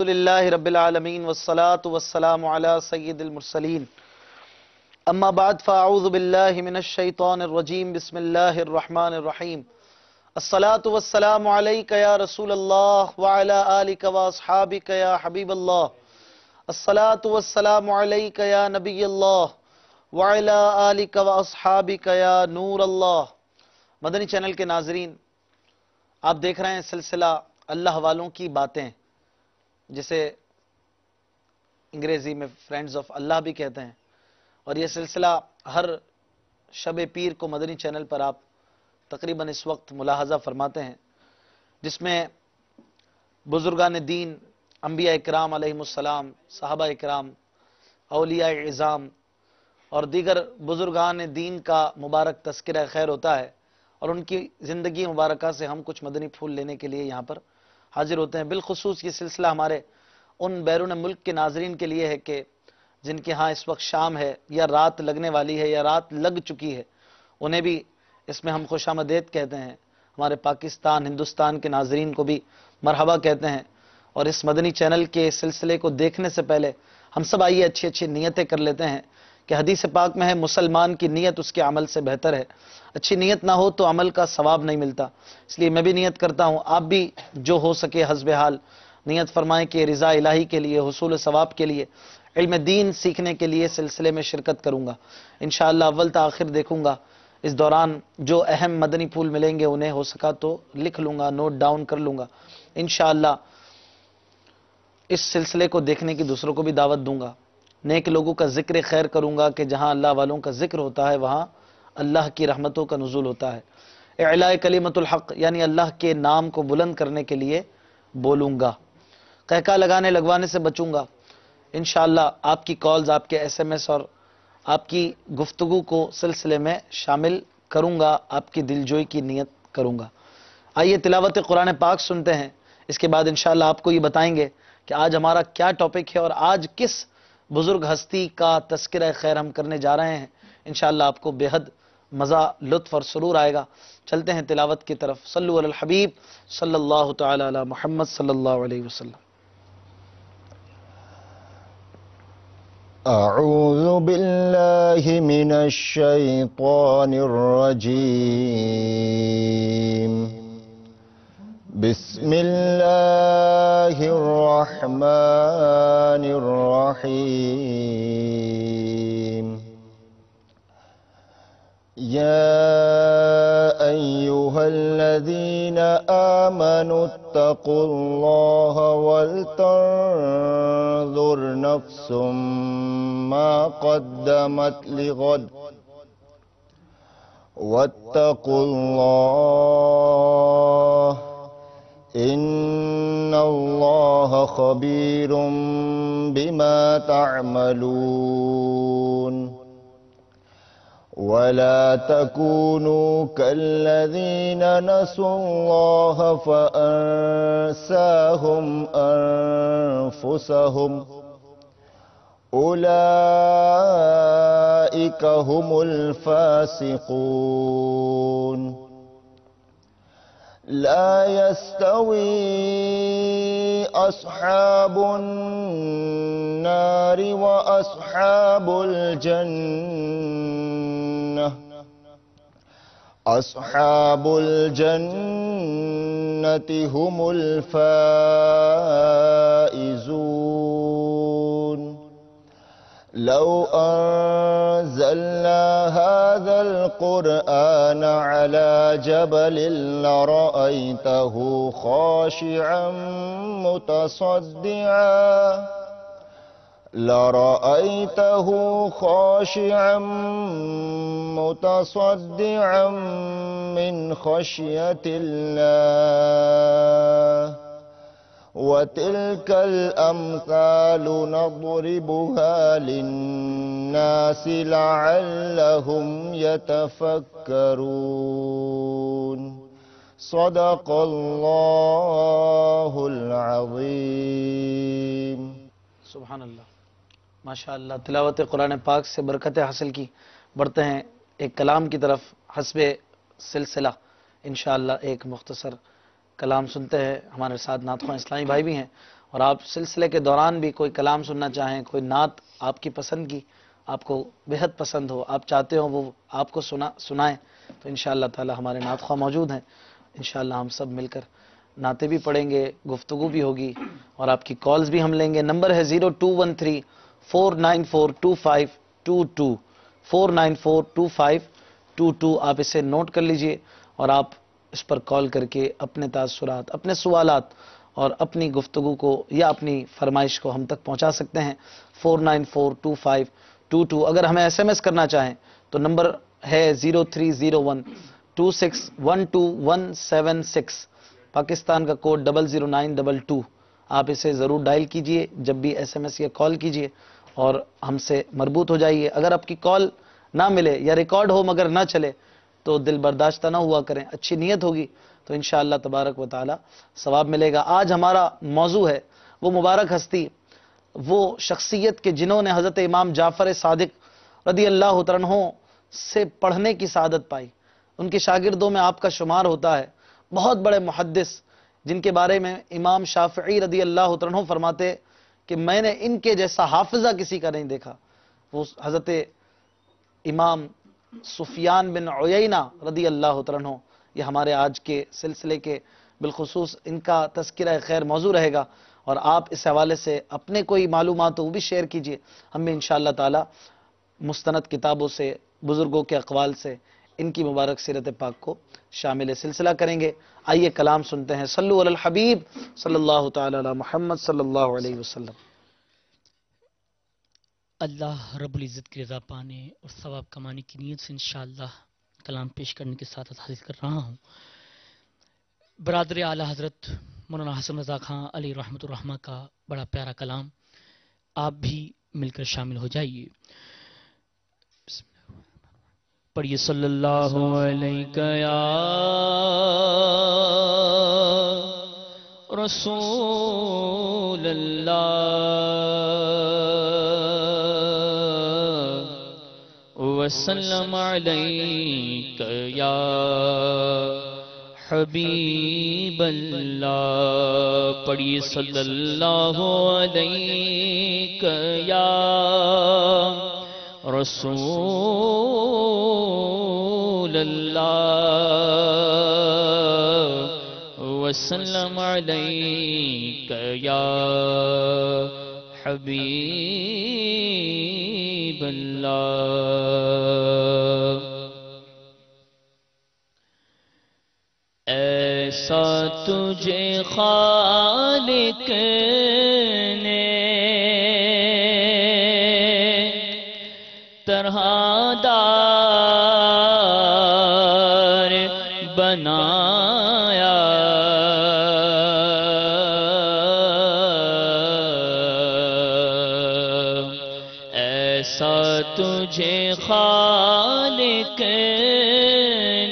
للہ رب العالمین والصلاة والسلام علی سید المرسلین اما بعد فاعوذ باللہ من الشیطان الرجیم بسم اللہ الرحمن الرحیم الصلاة والسلام علیک یا رسول اللہ وعلی آلک واصحابک یا حبیب اللہ الصلاة والسلام علیک یا نبی اللہ وعلی آلک واصحابک یا نور اللہ۔ مدنی چینل کے ناظرین، آپ دیکھ رہے ہیں سلسلہ اللہ والوں کی باتیں، جسے انگریزی میں فرینڈز آف اللہ بھی کہتے ہیں، اور یہ سلسلہ ہر شب پیر کو مدنی چینل پر آپ تقریباً اس وقت ملاحظہ فرماتے ہیں، جس میں بزرگان دین، انبیاء اکرام علیہم السلام، صحابہ اکرام، اولیاء اعظام اور دیگر بزرگان دین کا مبارک تذکرہ خیر ہوتا ہے، اور ان کی زندگی مبارکہ سے ہم کچھ مدنی پھول لینے کے لیے یہاں پر حاضر ہوتے ہیں۔ بالخصوص یہ سلسلہ ہمارے ان بیرون ملک کے ناظرین کے لیے ہے کہ جن کے ہاں اس وقت شام ہے یا رات لگنے والی ہے یا رات لگ چکی ہے، انہیں بھی اس میں ہم خوش آمدید کہتے ہیں۔ ہمارے پاکستان، ہندوستان کے ناظرین کو بھی مرحبا کہتے ہیں، اور اس مدنی چینل کے سلسلے کو دیکھنے سے پہلے ہم سب آئیے اچھی اچھی نیتیں کر لیتے ہیں کہ حدیث پاک میں ہے مسلمان کی نیت اس کے عمل سے بہتر ہے۔ اچھی نیت نہ ہو تو عمل کا ثواب نہیں ملتا، اس لیے میں بھی نیت کرتا ہوں، آپ بھی جو ہو سکے حسب حال نیت فرمائیں کہ رضا الہی کے لیے، حصول ثواب کے لیے، علم دین سیکھنے کے لیے سلسلے میں شرکت کروں گا انشاءاللہ۔ اول تا آخر دیکھوں گا، اس دوران جو اہم مدنی پھول ملیں گے انہیں ہو سکا تو لکھ لوں گا، نوٹ ڈاؤن کر لوں گا انشاءاللہ۔ اس سلسلے کو دیکھنے کی دوسروں کو بھی دعوت دوں گا، نیک لوگوں کا ذکر خیر کروں گا کہ جہاں اللہ والوں کا ذکر ہوتا ہے وہاں اللہ کی رحمتوں کا نزول ہوتا ہے۔ اعلاء کلمت الحق یعنی اللہ کے نام کو بلند کرنے کے لیے بولوں گا، قہقہ لگانے لگوانے سے بچوں گا انشاءاللہ۔ آپ کی کالز، آپ کے ایس ایم ایس اور آپ کی گفتگو کو سلسلے میں شامل کروں گا، آپ کی دلجوئی کی نیت کروں گا۔ آئیے تلاوت قرآن پاک سنتے ہیں، اس کے بعد انشاءاللہ آپ کو یہ بتائیں گے کہ آج ہمارا کیا ٹاپک ہے اور آج کس بزرگ ہستی کا تذکرہ خیر ہم کرنے جا رہے ہیں۔ انشاءاللہ آپ کو بے حد مزہ، لطف اور سرور آئے گا۔ چلتے ہیں تلاوت کی طرف۔ صلو علی الحبیب صلی اللہ تعالی علی محمد صلی اللہ علیہ وسلم۔ اعوذ باللہ من الشیطان الرجیم، بسم اللہ الرحمن الرحیم۔ یا ایہا الذین آمنوا اتقوا اللہ ولتنظر نفس ما قدمت لغد واتقوا اللہ ان اللہ خبیر بما تعملون۔ ولا تكونوا كالذين نسوا الله فأنساهم أنفسهم أولئك هم الفاسقون۔ لا يستوي أصحاب النار وأصحاب الجنة، أصحاب الجنة هم الفائزون۔ لو أنزلنا هذا القرآن على جبل لرأيته خاشعا متصدعا من خشية الله، وتلك الأمثال نضربها للناس لعلهم يتفكرون۔ صدق اللہ العظیم۔ سبحان اللہ، ماشاءاللہ۔ تلاوت قرآن پاک سے برکتیں حاصل کی، بڑھتے ہیں ایک کلام کی طرف حسب سلسلہ۔ انشاءاللہ ایک مختصر کلام سنتے ہیں، ہمارے ساتھ نعت خواں اسلامی بھائی بھی ہیں اور آپ سلسلے کے دوران بھی کوئی کلام سننا چاہیں، کوئی نعت آپ کی پسند کی، آپ کو بہت پسند ہو، آپ چاہتے ہو وہ آپ کو سنائیں، تو انشاءاللہ تعالی ہمارے نعت خواہ موجود ہیں، انشاءاللہ ہم سب مل کر نعتیں بھی پڑھیں گے، گفتگو بھی ہوگی اور آپ کی کالز بھی ہم لیں گے۔ نمبر ہے 0213-494-2522 494-2522، آپ اسے نوٹ کر لیجئے اور آپ اس پر کال کر کے اپنے تاثرات، اپنے سوالات اور اپنی گفتگو کو یا اپنی فرمائش کو ہم تک پہنچا سکتے ہیں۔ 494-2522۔ اگر ہمیں ایس ایم ایس کرنا چاہیں تو نمبر ہے 030126122176، پاکستان کا کوڈ 00922۔ آپ اسے ضرور ڈائل کیجئے جب بھی ایس ایم ایس یا کال کیجئے اور ہم سے مربوط ہو جائیے۔ اگر آپ کی کال نہ ملے یا ریکارڈ ہو مگر نہ چلے تو دل برداشتہ نہ ہوا کریں، اچھی نیت ہوگی تو انشاءاللہ تبارک و تعالی ثواب ملے گا۔ آج ہمارا موضوع ہے وہ مبارک ہستی، وہ شخصیت کے جنہوں نے حضرت امام جعفر صادق رضی اللہ عنہ سے پڑھنے کی سعادت پائی، ان کے شاگردوں میں آپ کا شمار ہوتا ہے، بہت بڑے محدث جن کے بارے میں امام شافعی رضی اللہ عنہ فرماتے کہ میں نے ان کے جیسا حافظہ کسی کا نہیں دیکھا۔ وہ حضرت امام سفیان بن عیینہ رضی اللہ عنہ، یہ ہمارے آج کے سلسلے کے بالخصوص ان کا تذکرہ خیر موضوع رہے گا، اور آپ اس حوالے سے اپنے کوئی معلومات وہ بھی شیئر کیجئے، ہم بھی انشاءاللہ تعالی مستند کتابوں سے، بزرگوں کے اقوال سے ان کی مبارک سیرت پاک کو شامل سلسلہ کریں گے۔ آئیے کلام سنتے ہیں۔ صلو علی الحبیب صلی اللہ تعالی علی محمد صلی اللہ علیہ وسلم۔ اللہ رب العزت کی رضا پانے اور ثواب کمانے کی نیت سے انشاءاللہ کلام پیش کرنے کے ساتھ حاضر کر رہا ہوں۔ برادر اعلی حضرت مولانا حسن رضا خان علیہ رحمۃ الرحمہ کا بڑا پیارا کلام، آپ بھی مل کر شامل ہو جائیے۔ پڑھیے صلی اللہ علیہ یا رسول اللہ وسلم علیک یا حبیب اللہ۔ پڑھیے صلی اللہ علیک یا رسول اللہ وسلم علیک یا حبیب اللہ۔ ایسا تجھے خالق نے طرح دار بنایا، ایسا تجھے خالق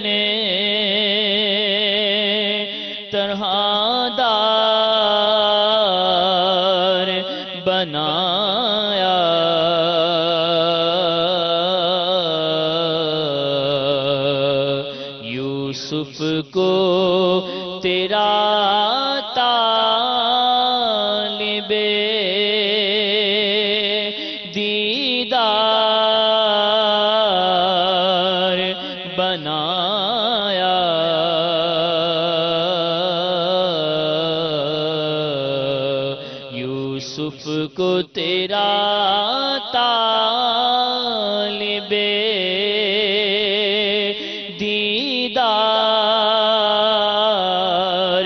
نے طرح دار بنایا، یوسف کو تیرا طالب دیدار بنایا، یوسف کو تیرا طالب دیدار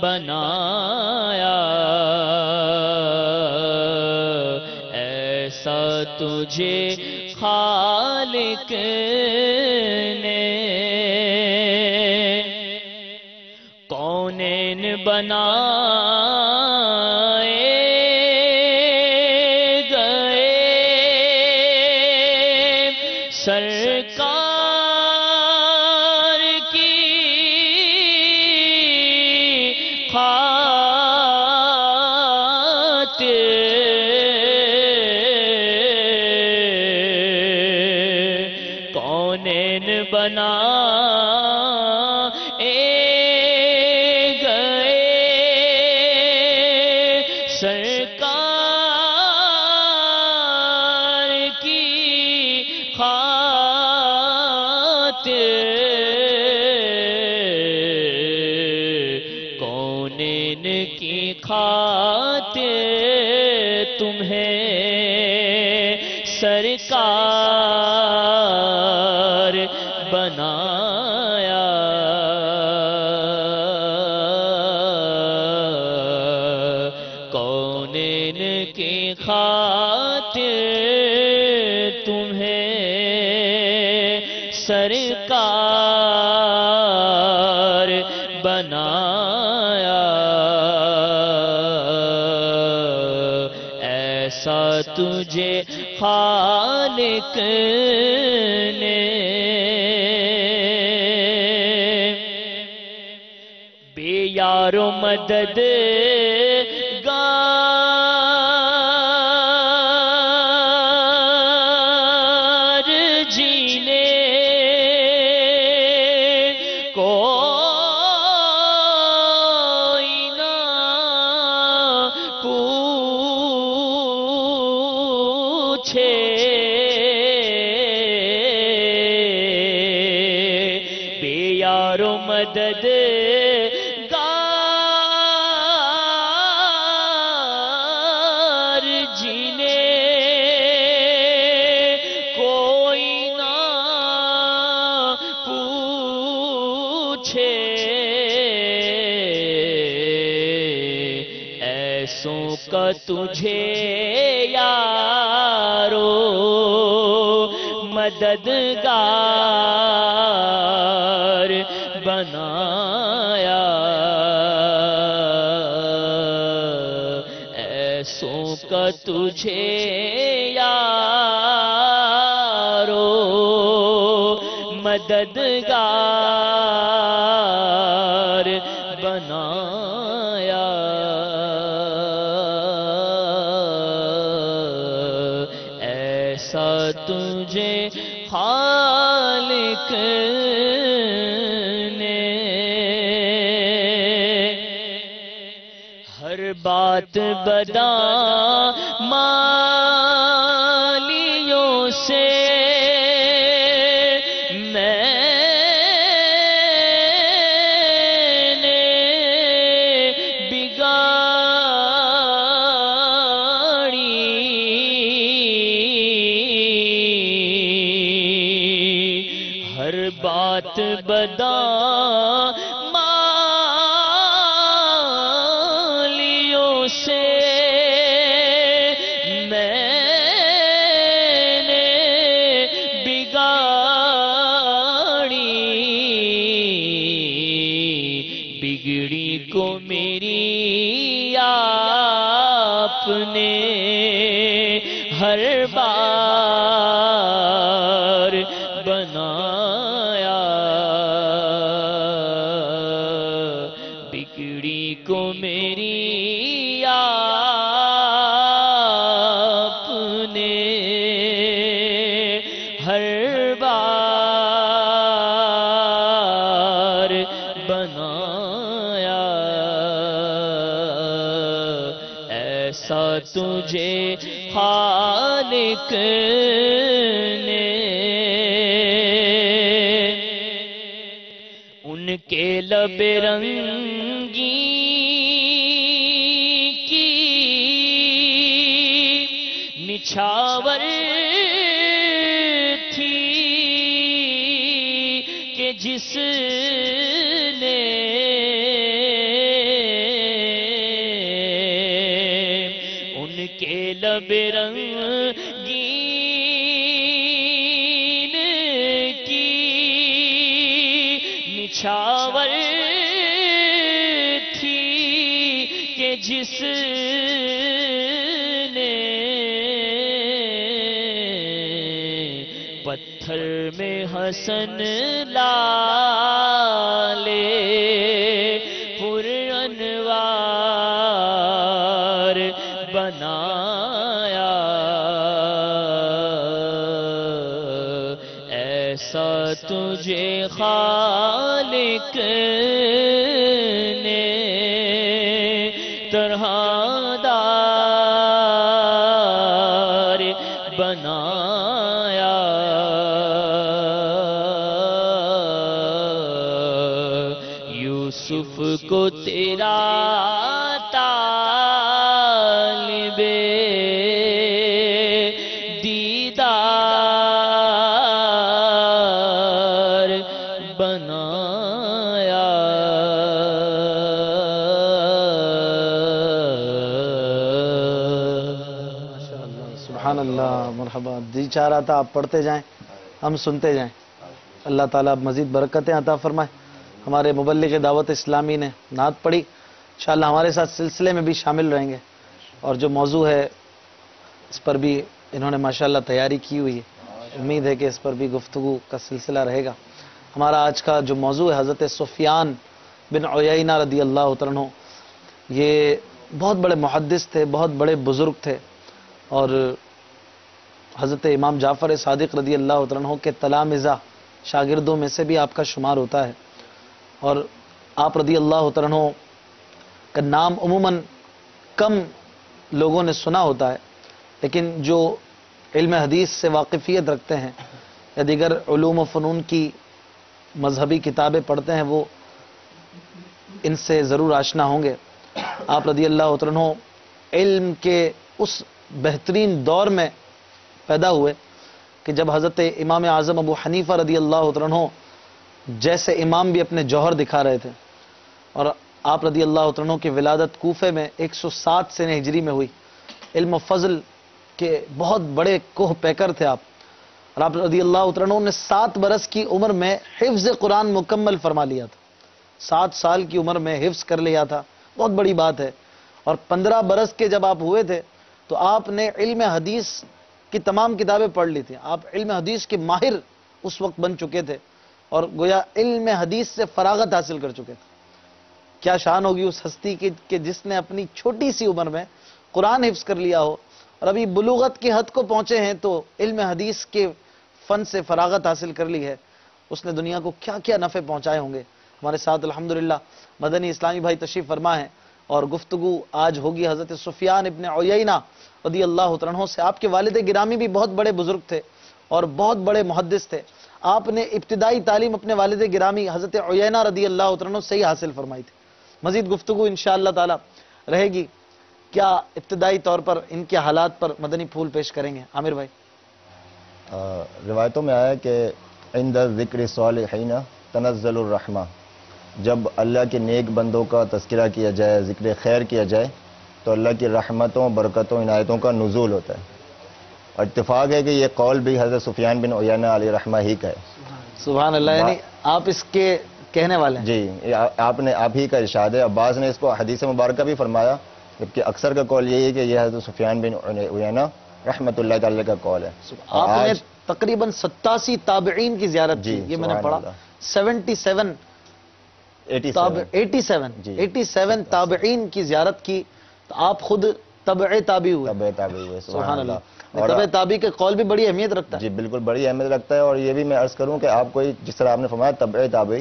بنایا، ایسا تجھے خالق نے کونین بنائے گئے، سرکار کی خاطر کونین بنائے گئے، خاطر تمہیں سرکار بنایا، کونین کی خاطر تمہیں سرکار بنایا، ایسا تجھے خالق نے بے یار و مدد گار جینے کوئی نہ پوچھے، بے یار و مدد گار جینے کوئی نہ پوچھے، ایسوں کا تجھے یارو مددگار بنایا، ایسوں کا تجھے یارو مددگار بنایا، ایسا تجھے خالق نے ہر بات بدعمالیوں سے ہر بات بدعمالیوں سے میں نے بگاڑی، بگڑی کو میری آپ نے ہر بار بنایا، بگڑی کو میری آپ نے ہر بار بنایا، ایسا تجھے خالق نے ان کے لب رنگی کی نچھاور تھی کہ جس نے ان کے لب رنگین کی نچھاور تھی کہ جس نے پتھر میں حسن لالے پر انوار بنایا، ایسا تجھے خالق نے طرح دار بنایا، یوسف کو تیرا تاج سبحان اللہ، مرحبا، جی چاہ رہا تھا آپ پڑھتے جائیں ہم سنتے جائیں. اللہ تعالیٰ مزید برکتیں عطا فرمائے. ہمارے مبلغ دعوت اسلامی نے نعت پڑھی، انشاءاللہ ہمارے ساتھ سلسلے میں بھی شامل رہیں گے، اور جو موضوع ہے اس پر بھی انہوں نے ماشاءاللہ تیاری کی ہوئی ہے. امید ہے کہ اس پر بھی گفتگو کا سلسلہ رہے گا. ہمارا آج کا جو موضوع ہے حضرت سفیان بن عیینہ رضی اللہ تعالیٰ عنہ. یہ بہت بڑے محدث تھے، بہت بڑے بزرگ تھے، اور حضرت امام جعفر صادق رضی اللہ تعالیٰ عنہ کے تلامذہ شاگردوں میں سے بھی آپ کا شمار ہوتا ہے. اور آپ رضی اللہ تعالیٰ عنہ کا نام عموماً کم لوگوں نے سنا ہوتا ہے، لیکن جو علم حدیث سے واقفیت رکھتے ہیں یا دیگر علوم و فنون کی مذہبی کتابیں پڑھتے ہیں وہ ان سے ضرور آشنا ہوں گے. آپ رضی اللہ عنہ علم کے اس بہترین دور میں پیدا ہوئے کہ جب حضرت امام اعظم ابو حنیفہ رضی اللہ عنہ جیسے امام بھی اپنے جوہر دکھا رہے تھے، اور آپ رضی اللہ عنہ کی ولادت کوفے میں 107 سنہ ہجری میں ہوئی. علم و فضل کے بہت بڑے کوہ پیکر تھے آپ، اور آپ رضی اللہ عنہ نے 7 برس کی عمر میں حفظ قرآن مکمل فرما لیا تھا. 7 سال کی عمر میں حفظ کر لیا تھا، بہت بڑی بات ہے. اور 15 برس کے جب آپ ہوئے تھے تو آپ نے علم حدیث کی تمام کتابیں پڑھ لی تھیں. آپ علم حدیث کے ماہر اس وقت بن چکے تھے، اور گویا علم حدیث سے فراغت حاصل کر چکے تھے. کیا شان ہوگی اس ہستی کی کہ جس نے اپنی چھوٹی سی عمر میں قرآن حفظ کر لیا ہو، اور ابھی بلوغت کی حد کو پہنچے ہیں تو علم حدیث کے فن سے فراغت حاصل کر لی ہے. اس نے دنیا کو کیا کیا نفع پہنچائے ہوں گے. ہمارے ساتھ الحمدللہ مدنی اسلامی بھائی تشریف فرما ہیں، اور گفتگو آج ہوگی حضرت سفیان ابن عیینہ رضی اللہ عنہ سے. آپ کے والد گرامی بھی بہت بڑے بزرگ تھے اور بہت بڑے محدث تھے. آپ نے ابتدائی تعلیم اپنے والد گرامی حضرت عیینہ رضی اللہ عنہ سے ہی حاصل فرمائی تھی. مزید گفتگو انشاءاللہ تعالی رہے گی. کیا ابتدائی طور پر ان کے حالات پر مدنی پھول پیش کریں گے عامر بھائی؟ روایتوں میں آیا کہ عند ذکر صالحین تنزل الرحمہ، جب اللہ کے نیک بندوں کا تذکرہ کیا جائے، ذکر خیر کیا جائے، تو اللہ کی رحمتوں، برکتوں، عنایتوں کا نزول ہوتا ہے. اور اتفاق ہے کہ یہ قول بھی حضرت سفیان بن عیینہ علیہ رحمہ ہی کا ہے. سبحان اللہ، یعنی آپ اس کے کہنے والے ہیں؟ جی، آپ ہی کا ارشاد ہے. عباس نے اس کو حدیث مبارکہ بھی فرمایا، جبکہ اکثر کا قول یہی ہے کہ یہ حضرت سفیان بن عیینہ رحمۃ اللہ تعالی کا قول ہے. آپ نے تقریباً 87 تابعین کی زیارت کی، یہ میں نے پڑھا. 87 تابعین کی زیارت کی، تو آپ خود تبع تابعی ہوئے. سبحان اللہ. تبع تابعی کے قول بھی بڑی اہمیت رکھتا ہے. جی بالکل بڑی اہمیت رکھتا ہے. اور یہ بھی میں عرض کروں کہ آپ کوئی جس طرح آپ نے فرمایا تبع تابعی،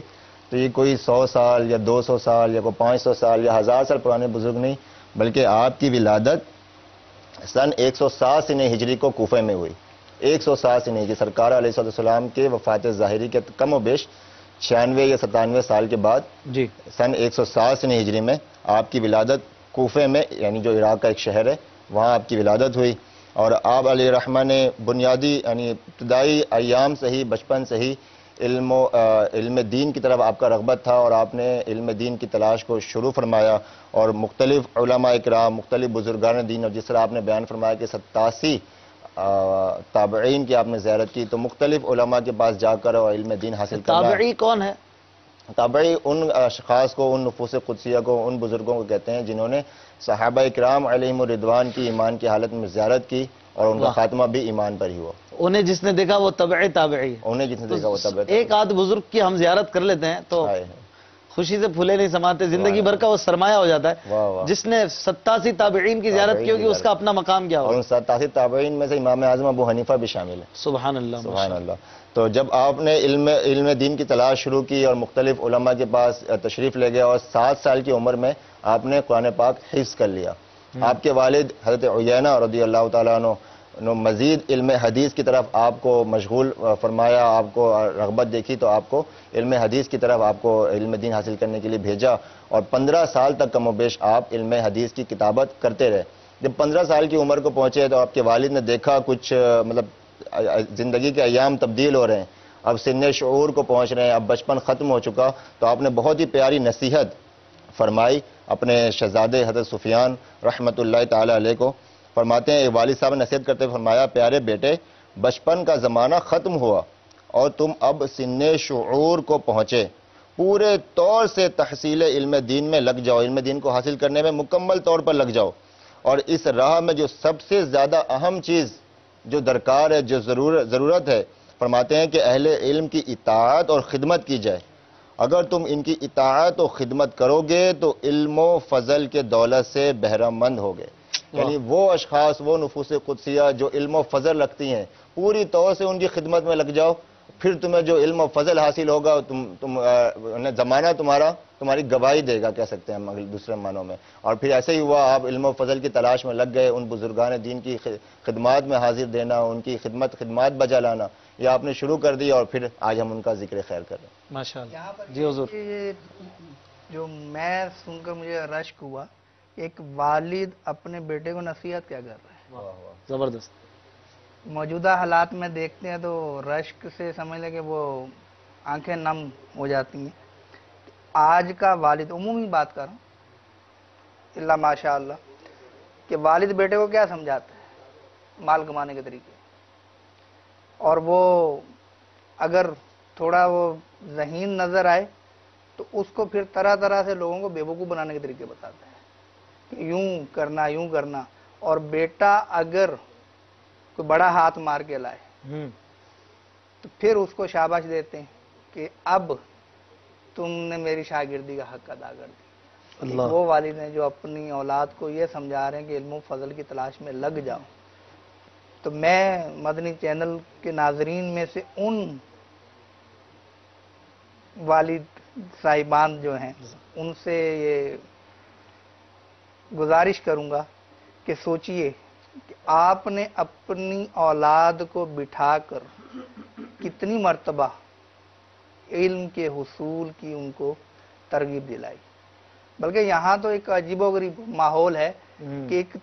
تو یہ کوئی 100 سال یا 200 سال یا کوئی 500 سال یا 1000 سال پرانے بزرگ نہیں، بلکہ آپ کی ولادت سن 107 سنہ ہجری کو کوفہ میں ہوئی. 107 سنہ ہجری، سرکار علیہ السلام کے وفات ظاہری کے کم و بیش 96 یا 97 سال کے بعد جی سن 107 سنہ ہجری میں آپ کی ولادت کوفے میں، یعنی جو عراق کا ایک شہر ہے، وہاں آپ کی ولادت ہوئی. اور آپ علیہ الرحمہ نے بنیادی یعنی ابتدائی ایام سے ہی، بچپن سے ہی علم دین کی طرف آپ کا رغبت تھا، اور آپ نے علم دین کی تلاش کو شروع فرمایا. اور مختلف علماء اکرام، مختلف بزرگان دین، اور جس طرح آپ نے بیان فرمایا کہ 87 تابعین کی آپ نے زیارت کی، تو مختلف علماء کے پاس جا کر اور علم دین حاصل کرنا. تابعی کون ہے؟ تابعی ان اشخاص کو، ان نفوس قدسیہ کو، ان بزرگوں کو کہتے ہیں جنہوں نے صحابہ اکرام علیہم الرضوان کی ایمان کی حالت میں زیارت کی، اور ان کا خاتمہ بھی ایمان پر ہی ہوا. انہیں جس نے دیکھا وہ تبع تابعی ہے. انہیں جس نے دیکھا وہ تبع. ایک آدھ بزرگ کی ہم زیارت کر لیتے ہیں تو خوشی سے پھولے نہیں سماتے، زندگی بھر کا وہ سرمایہ ہو جاتا ہے. جس نے 87 تابعین کی زیارت کی ہوگی اس کا اپنا مقام کیا اور ہوگا. ان 87 تابعین میں سے امام اعظم ابو حنیفہ بھی شامل ہے. سبحان اللہ. سبحان اللہ. تو جب آپ نے علم دین کی تلاش شروع کی اور مختلف علماء کے پاس تشریف لے گئے، اور 7 سال کی عمر میں آپ نے قرآن پاک حفظ کر لیا. آپ کے والد حضرت عیینہ رضی اللہ تعالیٰ عنہ مزید علم حدیث کی طرف آپ کو مشغول فرمایا، آپ کو رغبت دیکھی تو آپ کو علم حدیث کی طرف آپ کو علم دین حاصل کرنے کے لیے بھیجا، اور 15 سال تک کم و بیش آپ علم حدیث کی کتابت کرتے رہے. جب 15 سال کی عمر کو پہنچے تو آپ کے والد نے دیکھا کچھ مطلب زندگی کے ایام تبدیل ہو رہے ہیں، اب سن شعور کو پہنچ رہے ہیں، اب بچپن ختم ہو چکا، تو آپ نے بہت ہی پیاری نصیحت فرمائی اپنے شہزادے حضرت سفیان رحمۃ اللہ تعالی علیہ کو. فرماتے ہیں، ایک والد صاحب نے نصیحت کرتے ہوئے فرمایا، پیارے بیٹے، بچپن کا زمانہ ختم ہوا اور تم اب سن شعور کو پہنچے، پورے طور سے تحصیل علم دین میں لگ جاؤ، علم دین کو حاصل کرنے میں مکمل طور پر لگ جاؤ، اور اس راہ میں جو سب سے زیادہ اہم چیز جو درکار ہے، جو ضرورت ہے، فرماتے ہیں کہ اہل علم کی اطاعت اور خدمت کی جائے۔ اگر تم ان کی اطاعت و خدمت کرو گے تو علم و فضل کے دولت سے بہرہ مند ہوگے۔ یعنی وہ اشخاص، وہ نفوس قدسیہ جو علم و فضل رکھتی ہیں، پوری طور سے ان کی خدمت میں لگ جاؤ، پھر تمہیں جو علم و فضل حاصل ہوگا، زمانہ تمہاری گواہی دے گا، کہہ سکتے ہیں دوسرے معنوں میں۔ اور پھر ایسے ہی ہوا، آپ علم و فضل کی تلاش میں لگ گئے، ان بزرگان دین کی خدمات میں حاضر دینا، ان کی خدمات بجا لانا، یہ آپ نے شروع کر دی، اور پھر آج ہم ان کا ذکر خیر کر رہے ہیں۔ ماشاءاللہ جی حضور۔ جو میں سن کر مجھے رشک ہوا، ایک والد اپنے بیٹے کو نصیحت کیا کر رہے ہیں، زبردست۔ موجودہ حالات میں دیکھتے ہیں تو رشک سے سمجھ لیں کہ وہ آنکھیں نم ہو جاتی ہیں۔ آج کا والد، عمومی بات کر رہا ہوں، اللہ ماشاء اللہ، کہ والد بیٹے کو کیا سمجھاتا ہے، مال کمانے کے طریقے، اور وہ اگر تھوڑا وہ ذہین نظر آئے تو اس کو پھر طرح طرح سے لوگوں کو بیوقوف بنانے کے طریقے بتاتا ہے کہ یوں کرنا یوں کرنا، اور بیٹا اگر کوئی بڑا ہاتھ مار کے لائے تو پھر اس کو شاباش دیتے ہیں کہ اب تم نے میری شاگردی کا حق ادا کر دی۔ وہ والد ہیں جو اپنی اولاد کو یہ سمجھا رہے ہیں کہ علم و فضل کی تلاش میں لگ جاؤ۔ تو میں مدنی چینل کے ناظرین میں سے ان والد صاحبان جو ہیں ان سے یہ گزارش کروں گا کہ سوچئے کہ آپ نے اپنی اولاد کو بٹھا کر کتنی مرتبہ علم کے حصول کی ان کو ترغیب دلائی، بلکہ یہاں تو ایک عجیب و غریب ماحول ہے کہ ایک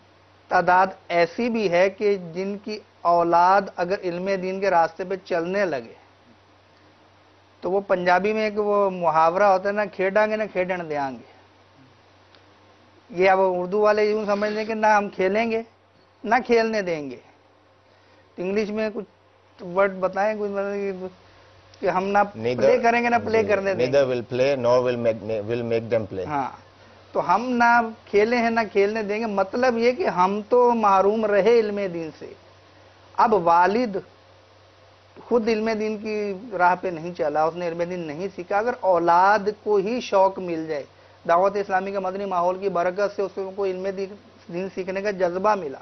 تعداد ایسی بھی ہے کہ جن کی اولاد اگر علم دین کے راستے پہ چلنے لگے تو وہ پنجابی میں ایک وہ محاورہ ہوتا ہے، نہ کھیڈاں گے نہ کھیڈن دیاں گے۔ یہ اب اردو والے یوں سمجھ لیں کہ نہ ہم کھیلیں گے نہ کھیلنے دیں گے۔ انگلش میں کچھ ورڈ بتائیں کچھ کہ ہم نہ پلے کریں گے نہ پلے کرنے دیں گے۔ Neither will play nor will make them play۔ ہاں، تو ہم نہ کھیلے ہیں نہ کھیلنے دیں گے، مطلب یہ کہ ہم تو محروم رہے علم دین سے۔ اب والد خود علم دین کی راہ پہ نہیں چلا، اس نے علم دین نہیں سیکھا، اگر اولاد کو ہی شوق مل جائے، دعوت اسلامی کے مدنی ماحول کی برکت سے اس کو علم دین سیکھنے کا جذبہ ملا،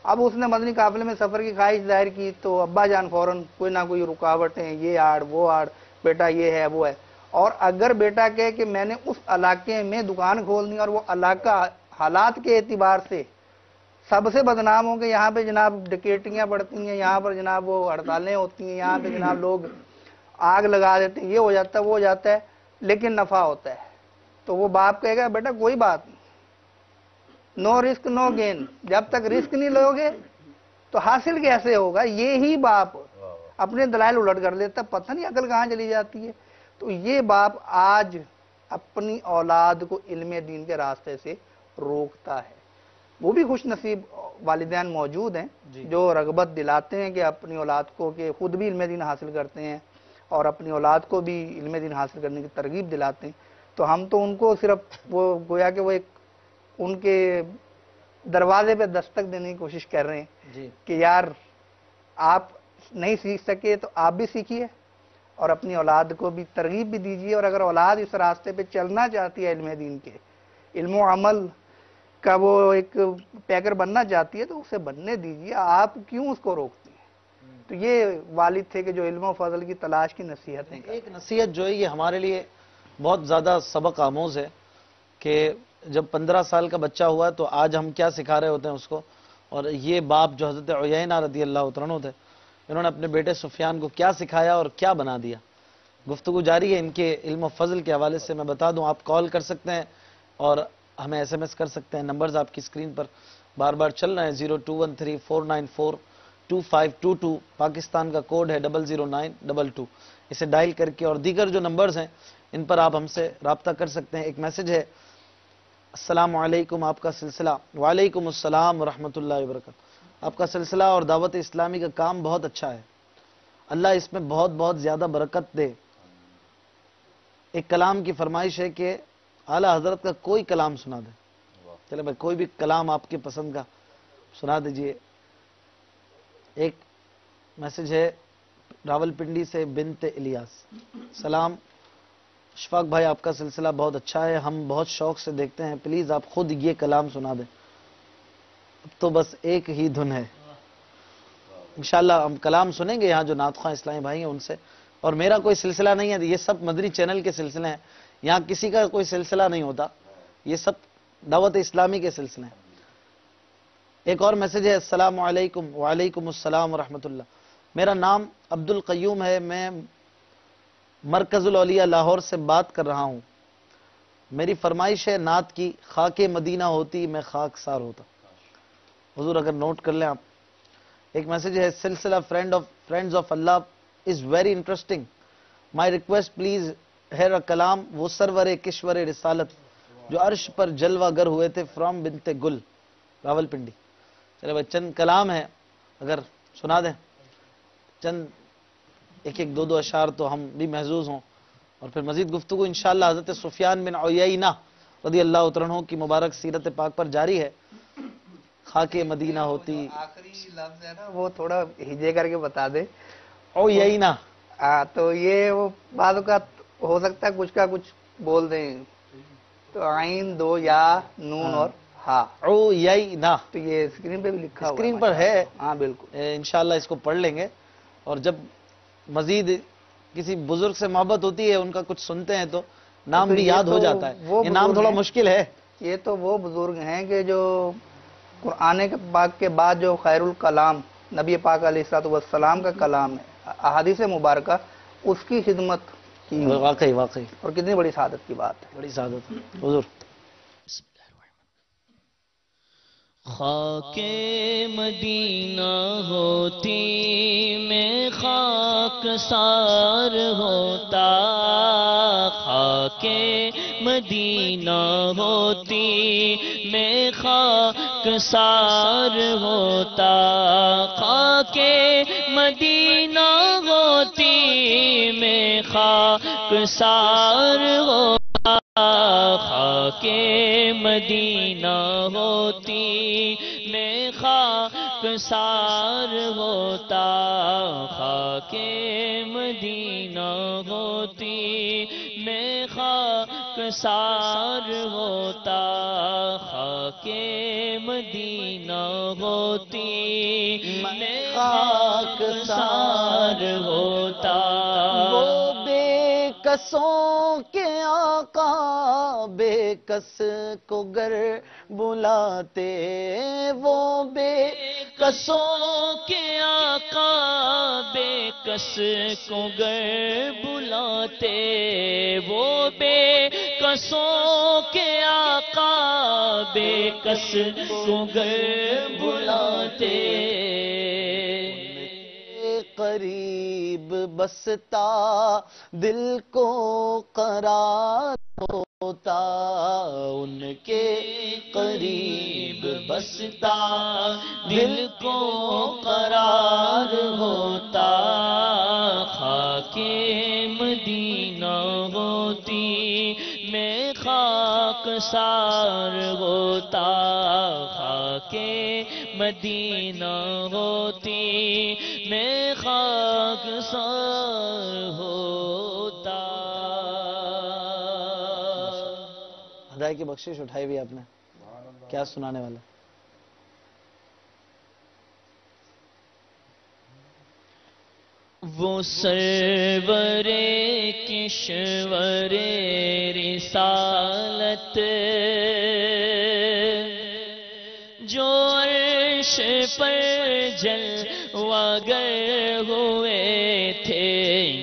اب اس نے مدنی قافلے میں سفر کی خواہش ظاہر کی تو ابا جان فوراً کوئی نہ کوئی رکاوٹیں، یہ آڑ وہ آڑ، بیٹا یہ ہے وہ ہے۔ اور اگر بیٹا کہے کہ میں نے اس علاقے میں دکان کھولنی اور وہ علاقہ حالات کے اعتبار سے سب سے بدنام ہوں کہ یہاں پہ جناب ڈکیٹیاں بڑھتی ہیں، یہاں پر جناب وہ ہڑتالیں ہوتی ہیں، یہاں پہ جناب لوگ آگ لگا دیتے ہیں، یہ ہو جاتا ہے وہ ہو جاتا ہے، لیکن نفع ہوتا ہے، تو وہ باپ کہے گا بیٹا کوئی بات نہیں، نو رسک نو گین، جب تک رسک نہیں لو گے تو حاصل کیسے ہوگا؟ یہی باپ اپنے دلائل الٹ کر دیتا، پتہ نہیں عقل کہاں چلی جاتی ہے۔ تو یہ باپ آج اپنی اولاد کو علم دین کے راستے سے روکتا ہے۔ وہ بھی خوش نصیب والدین موجود ہیں جو رغبت دلاتے ہیں کہ اپنی اولاد کو، کہ خود بھی علم دین حاصل کرتے ہیں اور اپنی اولاد کو بھی علم دین حاصل کرنے کی ترغیب دلاتے ہیں۔ تو ہم تو ان کو صرف وہ گویا کہ وہ ایک ان کے دروازے پہ دستک دینے کی کوشش کر رہے ہیں کہ یار آپ نہیں سیکھ سکے تو آپ بھی سیکھیے اور اپنی اولاد کو بھی ترغیب بھی دیجیے، اور اگر اولاد اس راستے پہ چلنا چاہتی ہے علم دین کے، علم و عمل کا وہ ایک پیکر بننا چاہتی ہے تو اسے بننے دیجیے، آپ کیوں اس کو روکتے ہیں؟ تو یہ والد تھے کہ جو علم و فضل کی تلاش کی نصیحت ہے۔ ایک نصیحت جو ہے یہ ہمارے لیے بہت زیادہ سبق آموز ہے کہ جب 15 سال کا بچہ ہوا تو آج ہم کیا سکھا رہے ہوتے ہیں اس کو، اور یہ باپ جو حضرت عیینہ رضی اللہ عنہ تھے، انہوں نے اپنے بیٹے سفیان کو کیا سکھایا اور کیا بنا دیا۔ گفتگو جاری ہے ان کے علم و فضل کے حوالے سے۔ میں بتا دوں آپ کال کر سکتے ہیں اور ہمیں ایس ایم ایس کر سکتے ہیں، نمبرز آپ کی اسکرین پر بار بار چل رہے ہیں، 0213-494-2522، پاکستان کا کوڈ ہے 00922، اسے ڈائل کر کے، اور دیگر جو نمبرز ہیں ان پر آپ ہم سے رابطہ کر سکتے ہیں۔ ایک میسج ہے السلام علیکم. آپ کا سلسلہ وعلیکم السلام ورحمۃ اللہ وبرکاتہ. آپ کا سلسلہ اور دعوت اسلامی کا کام بہت اچھا ہے. اللہ اس میں بہت بہت زیادہ برکت دے. ایک کلام کی فرمائش ہے کہ اعلیٰ حضرت کا کوئی کلام سنا دیں. چلے بھائی کوئی بھی کلام آپ کے پسند کا سنا دیجئے. ایک میسج ہے راول پنڈی سے بنت الیاس. سلام اشفاق بھائی, آپ کا سلسلہ بہت اچھا ہے, ہم بہت شوق سے دیکھتے ہیں, پلیز آپ خود یہ کلام سنا دیں. اب تو بس ایک ہی دھن ہے. انشاءاللہ ہم کلام سنیں گے یہاں جو نعت خواں اسلامی بھائی ہیں ان سے. اور میرا کوئی سلسلہ نہیں ہے, یہ سب مدنی چینل کے سلسلے ہیں, یہاں کسی کا کوئی سلسلہ نہیں ہوتا, یہ سب دعوت اسلامی کے سلسلے ہیں. ایک اور میسج ہے السلام علیکم. وعلیکم السلام ورحمۃ اللہ. میرا نام عبد القیوم ہے, میں مرکز الاولیاء لاہور سے بات کر رہا ہوں. میری فرمائش ہے نعت کی, خاک مدینہ ہوتی میں خاک سار ہوتا. حضور اگر نوٹ کر لیں آپ. ایک میسج ہے سلسلہ friends of Allah is very interesting. My request please hear کلام وہ سرور کشور رسالت جو عرش پر جلوہ گر ہوئے تھے فرام بنت گل راول پنڈی. چلے بھائی چند کلام ہے, اگر سنا دیں چند ایک ایک دو اشعار تو ہم بھی محظوظ ہوں, اور پھر مزید گفتگو انشاءاللہ حضرت سفیان بن عیینہ رضی اللہ تعالیٰ عنہ کی مبارک سیرت پاک پر جاری ہے. خاک مدینہ ہوتی. آخری لفظ ہے نا وہ تھوڑا ہجے کر کے بتا دے. عیینہ. تو یہ وہ بعض اوقات ہو سکتا ہے کچھ کا کچھ بول دیں, تو عین دو یا نون اور ہاں عیینہ تو یہ اسکرین پہ بھی لکھا ہوا اسکرین پر ہے. ہاں بالکل. انشاءاللہ اس کو پڑھ لیں گے, اور جب مزید کسی بزرگ سے محبت ہوتی ہے ان کا کچھ سنتے ہیں تو نام بھی یاد ہو جاتا ہے. یہ نام تھوڑا مشکل ہے. یہ تو وہ بزرگ ہیں کہ جو قرآن پاک کے بعد جو خیر الکلام نبی پاک علیہ الصلوۃ والسلام کا کلام ہے, احادیث مبارکہ, اس کی خدمت کی. واقعی واقعی اور کتنی بڑی سعادت کی بات ہے. بڑی سعادت. حضور بسم اللہ الرحمن. خاک مدینہ ہوتی میں خاک سار ہوتا. خاک مدینہ ہوتی میں خاک سار ہوتا. خاک مدینہ ہوتی میں خاک سار ہوتا. خاک مدینہ ہوتی میں خاک سار ہوتا. خاک مدینہ ہوتی میں خاک سار ہوتا. خاک مدینہ ہوتی میں خاک سار ہوتا. وہ بے کسوں کے آقا بے کس کو گر بلاتے. وہ بے کسوں کے آقا بے کس کو گر بلاتے. وہ بے کسوں کے آقا بے کس کو گر بلاتے. قریب بستا دل کو قرار ہوتا. ان کے قریب بستا دل کو قرار ہوتا. خاک مدینہ ہوتی میں خاک سار ہوتا. خاک مدینہ ہوتی میں خاک سار ہوتا. ہدایت کی بخشش اٹھائی ہوئی آپ نے, کیا سنانے والا. وہ سرور کشور رسالت جو عرش پر جلوہ گر ہوئے تھے.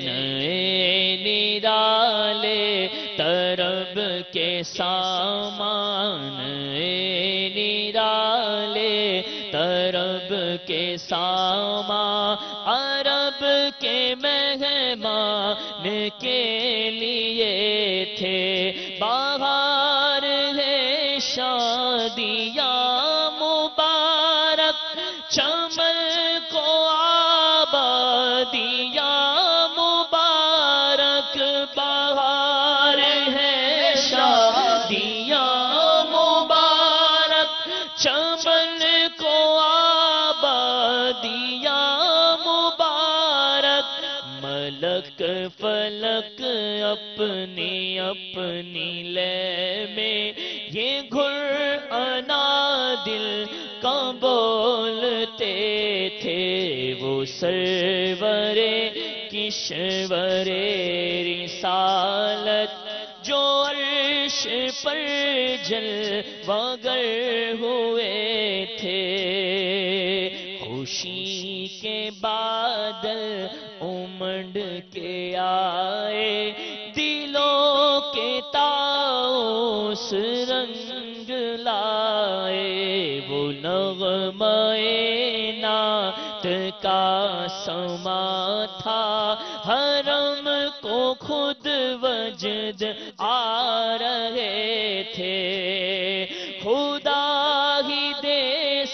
نئے نرالے طرب کے سامان, نرالے طرب کے سامان, عرب کے مہمان کے لیے تھے. بہار ہے کو آبادیاں مبارک بہار ہے شادیاں مبارک چمن کو آبادیاں مبارک ملک فلک اپنی اپنی لے میں یہ گھر انا دل کا بولتے تھے وہ سرور کشور رسالت جو عرش پر جلوگر ہوئے تھے خوشی کے بادل امڑ کے آئے دلوں کے تاؤس رنگ لائے وہ نغمہ نعت کا سما تھا حرم کو خود وجد آ رہے تھے خدا ہی دے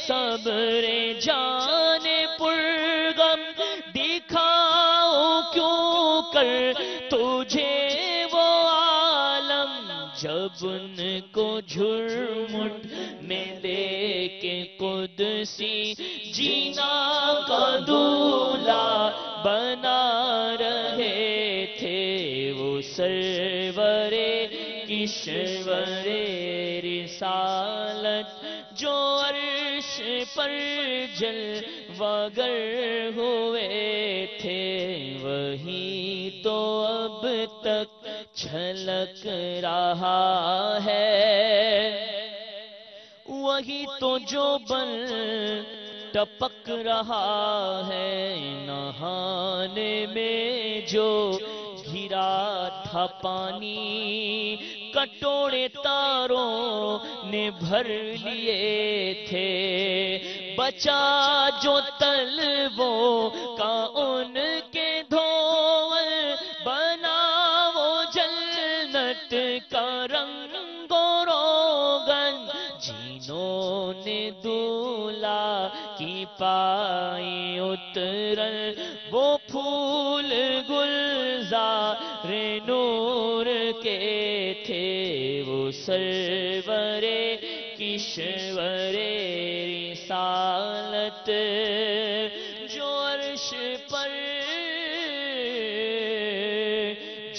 صبر جان پرغم دکھاؤ کیوں کر تجھے وہ عالم جب ان کو جھرمٹ میں لے کے قدسی جینا کا دولہ بنا رہے تھے وہ سرور کشور رسالت جو عرش پر جلوگر ہوئے تھے وہی تو اب تک چھلک رہا ہے وہی تو جو بن ٹپک رہا ہے نہانے میں جو گھرا تھا پانی کٹورے تاروں نے بھر لیے تھے بچا جو تلووں کا ان کے دھول بنا وہ جنت کا رنگ و روغن جنہوں نے دولہا کی پائی اترن وہ پھول گلزار نور کے تھے وہ سرور کشور رسالت جو عرش پر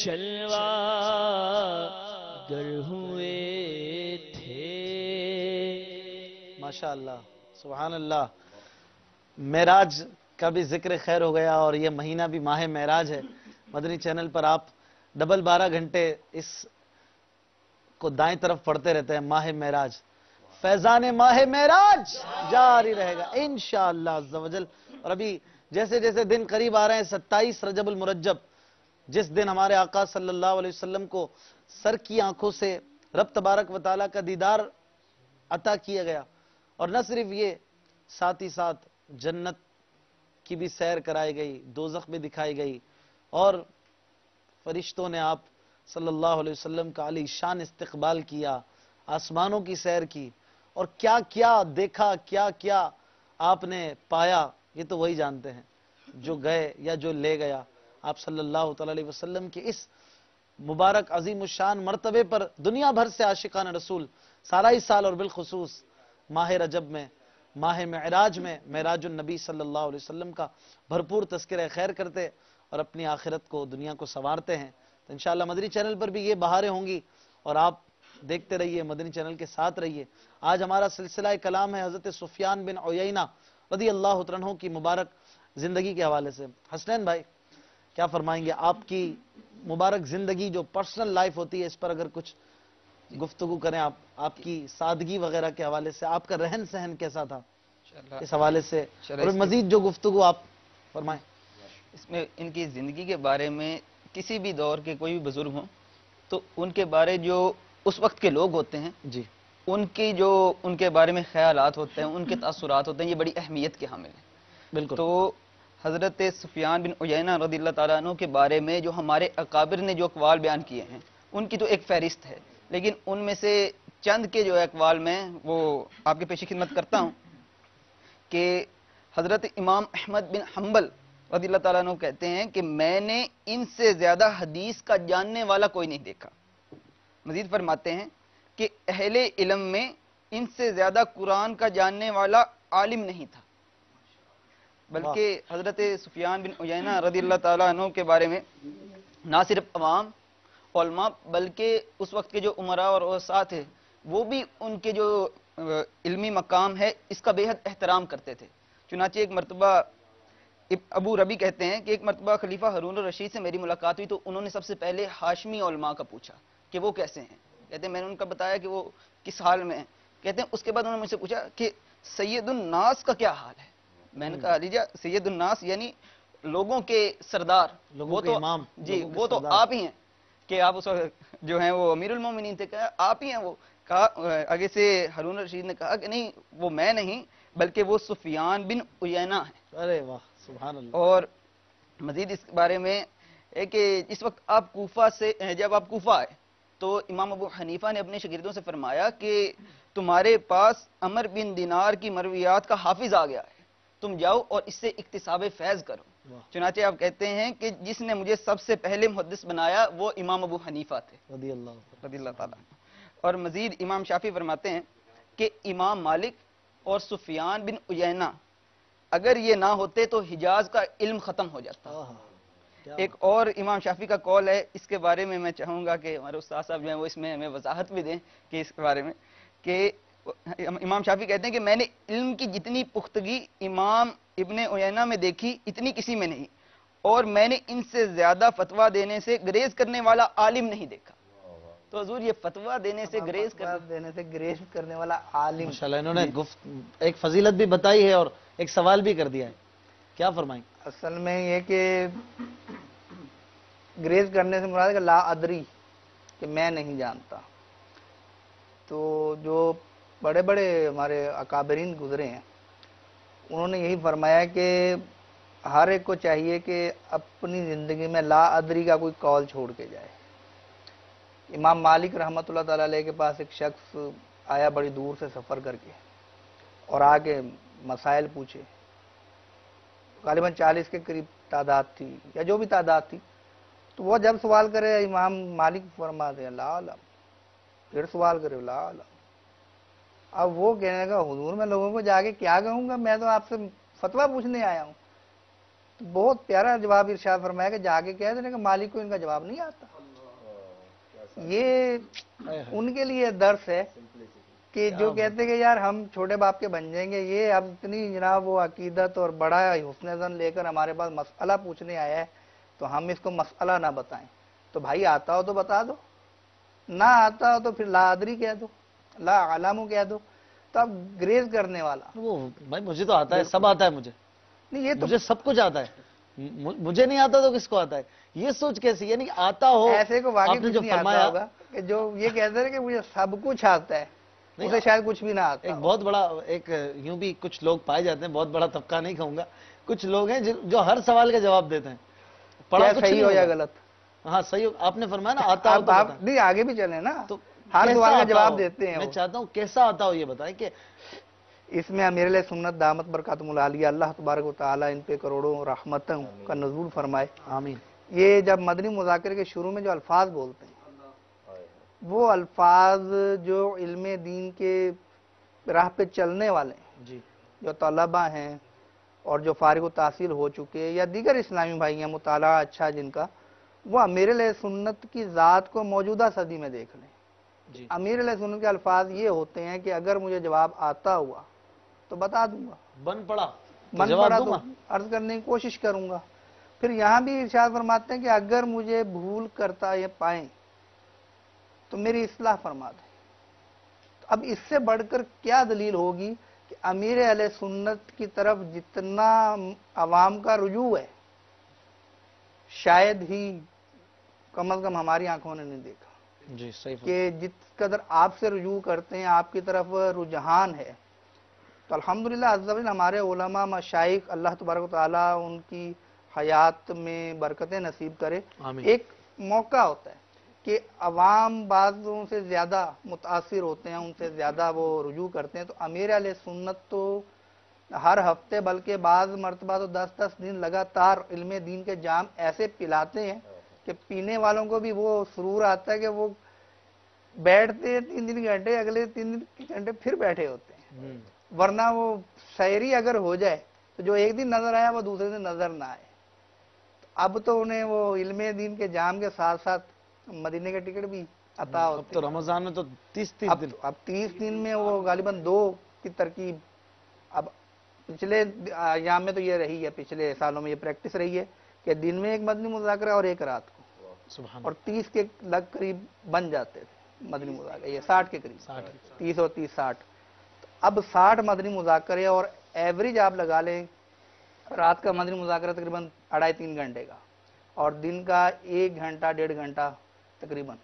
جلوہ گر ہوئے تھے. ماشاءاللہ سبحان اللہ. معراج کا بھی ذکر خیر ہو گیا اور یہ مہینہ بھی ماہ معراج ہے. مدنی چینل پر آپ ڈبل 12 گھنٹے اس کو دائیں طرف پڑھتے رہتے ہیں. ماہ معراج فیضان ماہ معراج جاری رہے گا انشاءاللہ عز و جل. اور ابھی جیسے جیسے دن قریب آ رہے ہیں 27 رجب المرجب جس دن ہمارے آقا صلی اللہ علیہ وسلم کو سر کی آنکھوں سے رب تبارک و تعالیٰ کا دیدار عطا کیا گیا اور نہ صرف یہ ساتھ ہی ساتھ جنت کی بھی سیر کرائی گئی دوزخ بھی دکھائی گئی اور فرشتوں نے آپ صلی اللہ علیہ وسلم کا علی شان استقبال کیا آسمانوں کی سیر کی اور کیا کیا دیکھا کیا کیا آپ نے پایا یہ تو وہی جانتے ہیں جو گئے یا جو لے گیا. آپ صلی اللہ علیہ وسلم کے اس مبارک عظیم الشان مرتبے پر دنیا بھر سے عاشقان رسول سارا ہی سال اور بالخصوص ماہ رجب میں ماہ معراج میں معراج النبی صلی اللہ علیہ وسلم کا بھرپور تذکرہ خیر کرتے اور اپنی آخرت کو دنیا کو سنوارتے ہیں. تو انشاءاللہ مدنی چینل پر بھی یہ بہاریں ہوں گی اور آپ دیکھتے رہیے مدنی چینل کے ساتھ رہیے. آج ہمارا سلسلہ کلام ہے حضرت سفیان بن عیینہ رضی اللہ عنہ کی مبارک زندگی کے حوالے سے. حسنین بھائی کیا فرمائیں گے؟ آپ کی مبارک زندگی جو پرسنل لائف ہوتی ہے اس پر اگر کچھ گفتگو کریں آپ کی سادگی وغیرہ کے حوالے سے آپ کا رہن سہن کیسا تھا اس حوالے سے اور مزید جو گفتگو آپ فرمائیں. اس میں ان کی زندگی کے بارے میں کسی بھی دور کے کوئی بھی بزرگ ہوں تو ان کے بارے جو اس وقت کے لوگ ہوتے ہیں جی ان کی جو ان کے بارے میں خیالات ہوتے ہیں ان کے تاثرات ہوتے ہیں یہ بڑی اہمیت کے حامل ہیں. بالکل. تو حضرت سفیان بن عیینہ رضی اللہ تعالیٰ عنہ کے بارے میں جو ہمارے اکابر نے جو اقوال بیان کیے ہیں ان کی تو ایک فہرست ہے لیکن ان میں سے چند کے جو اقوال میں وہ آپ کے پیش خدمت کرتا ہوں کہ حضرت امام احمد بن حنبل رضی اللہ تعالیٰ عنہ کہتے ہیں کہ میں نے ان سے زیادہ حدیث کا جاننے والا کوئی نہیں دیکھا. مزید فرماتے ہیں کہ اہل علم میں ان سے زیادہ قرآن کا جاننے والا عالم نہیں تھا. بلکہ حضرت سفیان بن عیینہ رضی اللہ تعالیٰ عنہ کے بارے میں نہ صرف عوام علماء بلکہ اس وقت کے جو عمراء اور اوساط تھے وہ بھی ان کے جو علمی مقام ہے اس کا بے حد احترام کرتے تھے. چنانچہ ایک مرتبہ ابو ربی کہتے ہیں کہ ایک مرتبہ خلیفہ ہارون الرشید سے میری ملاقات ہوئی تو انہوں نے سب سے پہلے ہاشمی علماء کا پوچھا کہ وہ کیسے ہیں. کہتے ہیں میں نے ان کا بتایا کہ وہ کس حال میں ہیں. کہتے ہیں اس کے بعد انہوں نے مجھ سے پوچھا کہ سید الناس کا کیا حال ہے. میں نے کہا علیجا سید الناس یعنی لوگوں کے سردار، وہ تو امام، جی وہ تو آپ ہی ہیں کہ آپ اس وقت جو ہیں وہ امیر المومنین تھے. کہا آپ ہی ہیں وہ. کہا آگے سے ہارون الرشید نے کہا کہ نہیں وہ میں نہیں بلکہ وہ سفیان بن عیینہ ہیں. ارے واہ سبحان اللہ. اور مزید اس بارے میں ہے کہ اس وقت آپ کوفہ سے جب آپ کوفہ آئے تو امام ابو حنیفہ نے اپنے شاگردوں سے فرمایا کہ تمہارے پاس عمر بن دینار کی مرویات کا حافظ آ گیا ہے، تم جاؤ اور اس سے اکتساب فیض کرو. چنانچہ آپ کہتے ہیں کہ جس نے مجھے سب سے پہلے محدث بنایا وہ امام ابو حنیفہ تھے رضی اللہ تعالیٰ. اور مزید امام شافعی فرماتے ہیں کہ امام مالک اور سفیان بن عیینہ اگر یہ نہ ہوتے تو حجاز کا علم ختم ہو جاتا. ایک اور امام شافعی کا قول ہے، اس کے بارے میں چاہوں گا کہ ہمارے استاد صاحب جو ہیں وہ اس میں ہمیں وضاحت بھی دیں کہ اس کے بارے میں کہ امام شافعی کہتے ہیں کہ میں نے علم کی جتنی پختگی امام ابن عیینہ میں دیکھی اتنی کسی میں نہیں، اور میں نے ان سے زیادہ فتویٰ دینے سے گریز کرنے والا عالم نہیں دیکھا. تو حضور یہ فتویٰ دینے سے گریز کرنے والا عالم ماشاءاللہ انہوں نے ایک فضیلت بھی بتائی ہے اور ایک سوال بھی کر دیا ہے. کیا فرمائیں؟ اصل میں یہ کہ گریز کرنے سے مراد ہے کہ لا ادری کہ میں نہیں جانتا. تو جو بڑے بڑے ہمارے اکابرین گزرے ہیں انہوں نے یہی فرمایا کہ ہر ایک کو چاہیے کہ اپنی زندگی میں لا ادری کا کوئی قول چھوڑ کے جائے. امام مالک رحمۃ اللہ تعالی علیہ کے پاس ایک شخص آیا بڑی دور سے سفر کر کے اور آ کے مسائل پوچھے. غالباً 40 کے قریب تعداد تھی یا جو بھی تعداد تھی. تو وہ جب سوال کرے امام مالک فرما دے لا علم، پھر سوال کرے لا علم. اب وہ کہنے لگا حضور میں لوگوں کو جا کے کیا کہوں گا، میں تو آپ سے فتویٰ پوچھنے آیا ہوں. تو بہت پیارا جواب ارشاد فرمایا کہ جا کے کہہ دینے کہ مالک کو ان کا جواب نہیں آتا. یہ ان کے لیے درس ہے کہ جو کہتے کہ یار ہم چھوٹے باپ کے بن جائیں گے، یہ اب اتنی جناب وہ عقیدت اور بڑا حسن زن لے کر ہمارے پاس مسئلہ پوچھنے آیا ہے تو ہم اس کو مسئلہ نہ بتائیں. تو بھائی آتا ہو تو بتا دو، نہ آتا ہو تو پھر لا ادری کہہ دو، لا علم کہہ دو. تو اب گریز کرنے والا وہ بھائی مجھے تو آتا ہے، سب آتا ہے مجھے. نہیں، یہ تو مجھے سب کچھ آتا ہے، مجھے نہیں آتا تو کس کو آتا ہے؟ یہ سوچ کیسی، یعنی آتا ہو. ایسے کو آپ واقعی نے جو نہیں آتا فرمایا ہوگا کہ جو یہ کہتے ہیں کہ مجھے سب کچھ آتا ہے، اسے شاید کچھ بھی نہ آتا. ایک بہت بڑا ایک یوں بھی کچھ لوگ پائے جاتے ہیں، بہت بڑا طبقہ نہیں کہوں گا، کچھ لوگ ہیں جو ہر سوال کا جواب دیتے ہیں. کیا صحیح ہو یا غلط؟ ہاں صحیح ہو. آپ نے فرمایا نا آتا ہو تو آپ بتائیں. نہیں آگے بھی چلیں نا، تو ہر کیسا سوال کا آتا جواب ہو؟ دیتے ہیں. میں چاہتا ہوں کیسا آتا ہو یہ بتائیں کہ اس میں امیر علیہ سنت دامت برکاتہم العالیہ اللہ تبارک و تعالیٰ ان پہ کروڑوں رحمتوں کا نزول فرمائے. آمین. یہ جب مدنی مذاکرے کے شروع میں جو الفاظ بولتے ہیں وہ الفاظ جو علم دین کے راہ پہ چلنے والے ہیں، جی جو طلبہ ہیں اور جو فارغ التحصیل ہو چکے یا دیگر اسلامی بھائی ہیں مطالعہ اچھا جن کا، وہ امیر علیہ سنت کی ذات کو موجودہ صدی میں دیکھ لیں. جی امیر علیہ سنت کے الفاظ یہ ہوتے ہیں کہ اگر مجھے جواب آتا ہوا تو بتا دوں گا، بن پڑا من جواب پڑا دوں تو گا. عرض کرنے کی کوشش کروں گا. پھر یہاں بھی ارشاد فرماتے ہیں کہ اگر مجھے بھول کرتا یہ پائیں تو میری اصلاح فرما دیں. اب اس سے بڑھ کر کیا دلیل ہوگی کہ امیر اہل سنت کی طرف جتنا عوام کا رجوع ہے شاید ہی کم از کم ہماری آنکھوں نے نہیں دیکھا. جی صحیح. کہ جس قدر آپ سے رجوع کرتے ہیں، آپ کی طرف رجحان ہے. تو الحمدللہ عز و جل ہمارے علماء مشائخ اللہ تبارک و تعالیٰ ان کی حیات میں برکتیں نصیب کرے. آمین. ایک موقع ہوتا ہے کہ عوام بعضوں سے زیادہ متاثر ہوتے ہیں، ان سے زیادہ وہ رجوع کرتے ہیں. تو امیر علیہ سنت تو ہر ہفتے بلکہ بعض مرتبہ تو 10-10 دن لگاتار علم دین کے جام ایسے پلاتے ہیں کہ پینے والوں کو بھی وہ سرور آتا ہے کہ وہ بیٹھتے ہیں 3 گھنٹے، اگلے 3 گھنٹے پھر بیٹھے ہوتے ہیں، ورنہ وہ سحری اگر ہو جائے تو جو ایک دن نظر آیا وہ دوسرے دن نظر نہ آئے۔ اب تو انہیں وہ علم دین کے جام کے ساتھ ساتھ مدینے کے ٹکٹ بھی عطا اب ہوتے تو رمضان میں تو 30 دن اب 30 دن میں وہ غالباً 2 کی ترکیب، اب پچھلے ایام میں تو یہ رہی ہے، پچھلے سالوں میں یہ پریکٹس رہی ہے کہ دن میں ایک مدنی مذاکرہ اور ایک رات کو، سبحان اور 30 کے لگ قریب بن جاتے تھے مدنی مذاکرہ، یہ 60 کے قریب، 30 اور 30 60۔ اب 60 مدنی مذاکرے، اور ایوریج آپ لگا لیں رات کا مدنی مذاکرہ تقریباً 2.5-3 گھنٹے کا، اور دن کا 1 گھنٹہ 1.5 گھنٹہ تقریباً۔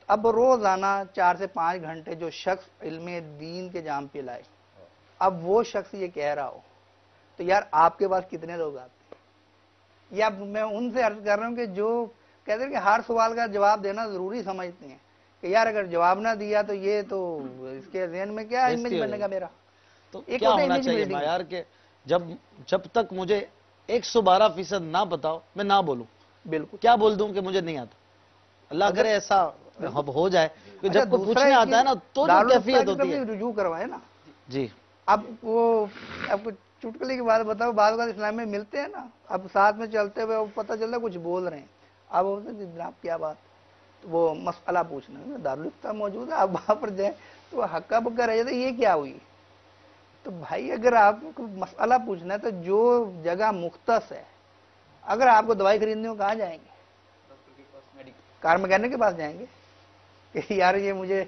اب روزانہ 4 سے 5 گھنٹے جو شخص علم دین کے جام پہ لائے، اب وہ شخص یہ کہہ رہا ہو تو یار آپ کے پاس کتنے لوگ آتے ہیں؟ یا میں ان سے عرض کر رہا ہوں کہ جو کہتے ہیں کہ ہر سوال کا جواب دینا ضروری سمجھتے ہیں کہ یار اگر جواب نہ دیا تو یہ تو اس کے ذہن میں کیا امیج بنے گا میرا؟ تو ایک کیا ہوتا ہے ہونا image چاہیے building۔ معیار کہ جب تک مجھے 112% نہ بتاؤ میں نہ بولوں، بالکل کیا بول دوں کہ مجھے نہیں آتا؟ اللہ کرے ایسا اب ہو جائے کہ اچھا، جب کوئی دوسرا پوچھنے ایک آتا ہے نا تو جو دارالفتہ کیفیت کی ہوتی طرف ہے۔ بھی رجوع کروائے نا۔ جی اب وہ اب کچھ چٹکلے کی بات بتاؤ، بعض اوقات اسلام میں ملتے ہیں نا، اب ساتھ میں چلتے ہوئے وہ پتہ چلتا ہے کچھ بول رہے ہیں، اب وہ جناب کیا بات، تو وہ مسئلہ پوچھنا ہے، دارالفتہ موجود ہے، آپ وہاں پر جائیں تو وہ ہکا بکا رہ جاتا ہے، یہ کیا ہوئی؟ تو بھائی اگر آپ کو مسئلہ پوچھنا ہے تو جو جگہ مختص ہے، اگر آپ کو دوائی خریدنے کو کہاں جائیں گے؟ کار مکینک کے پاس جائیں گے کہ یار یہ مجھے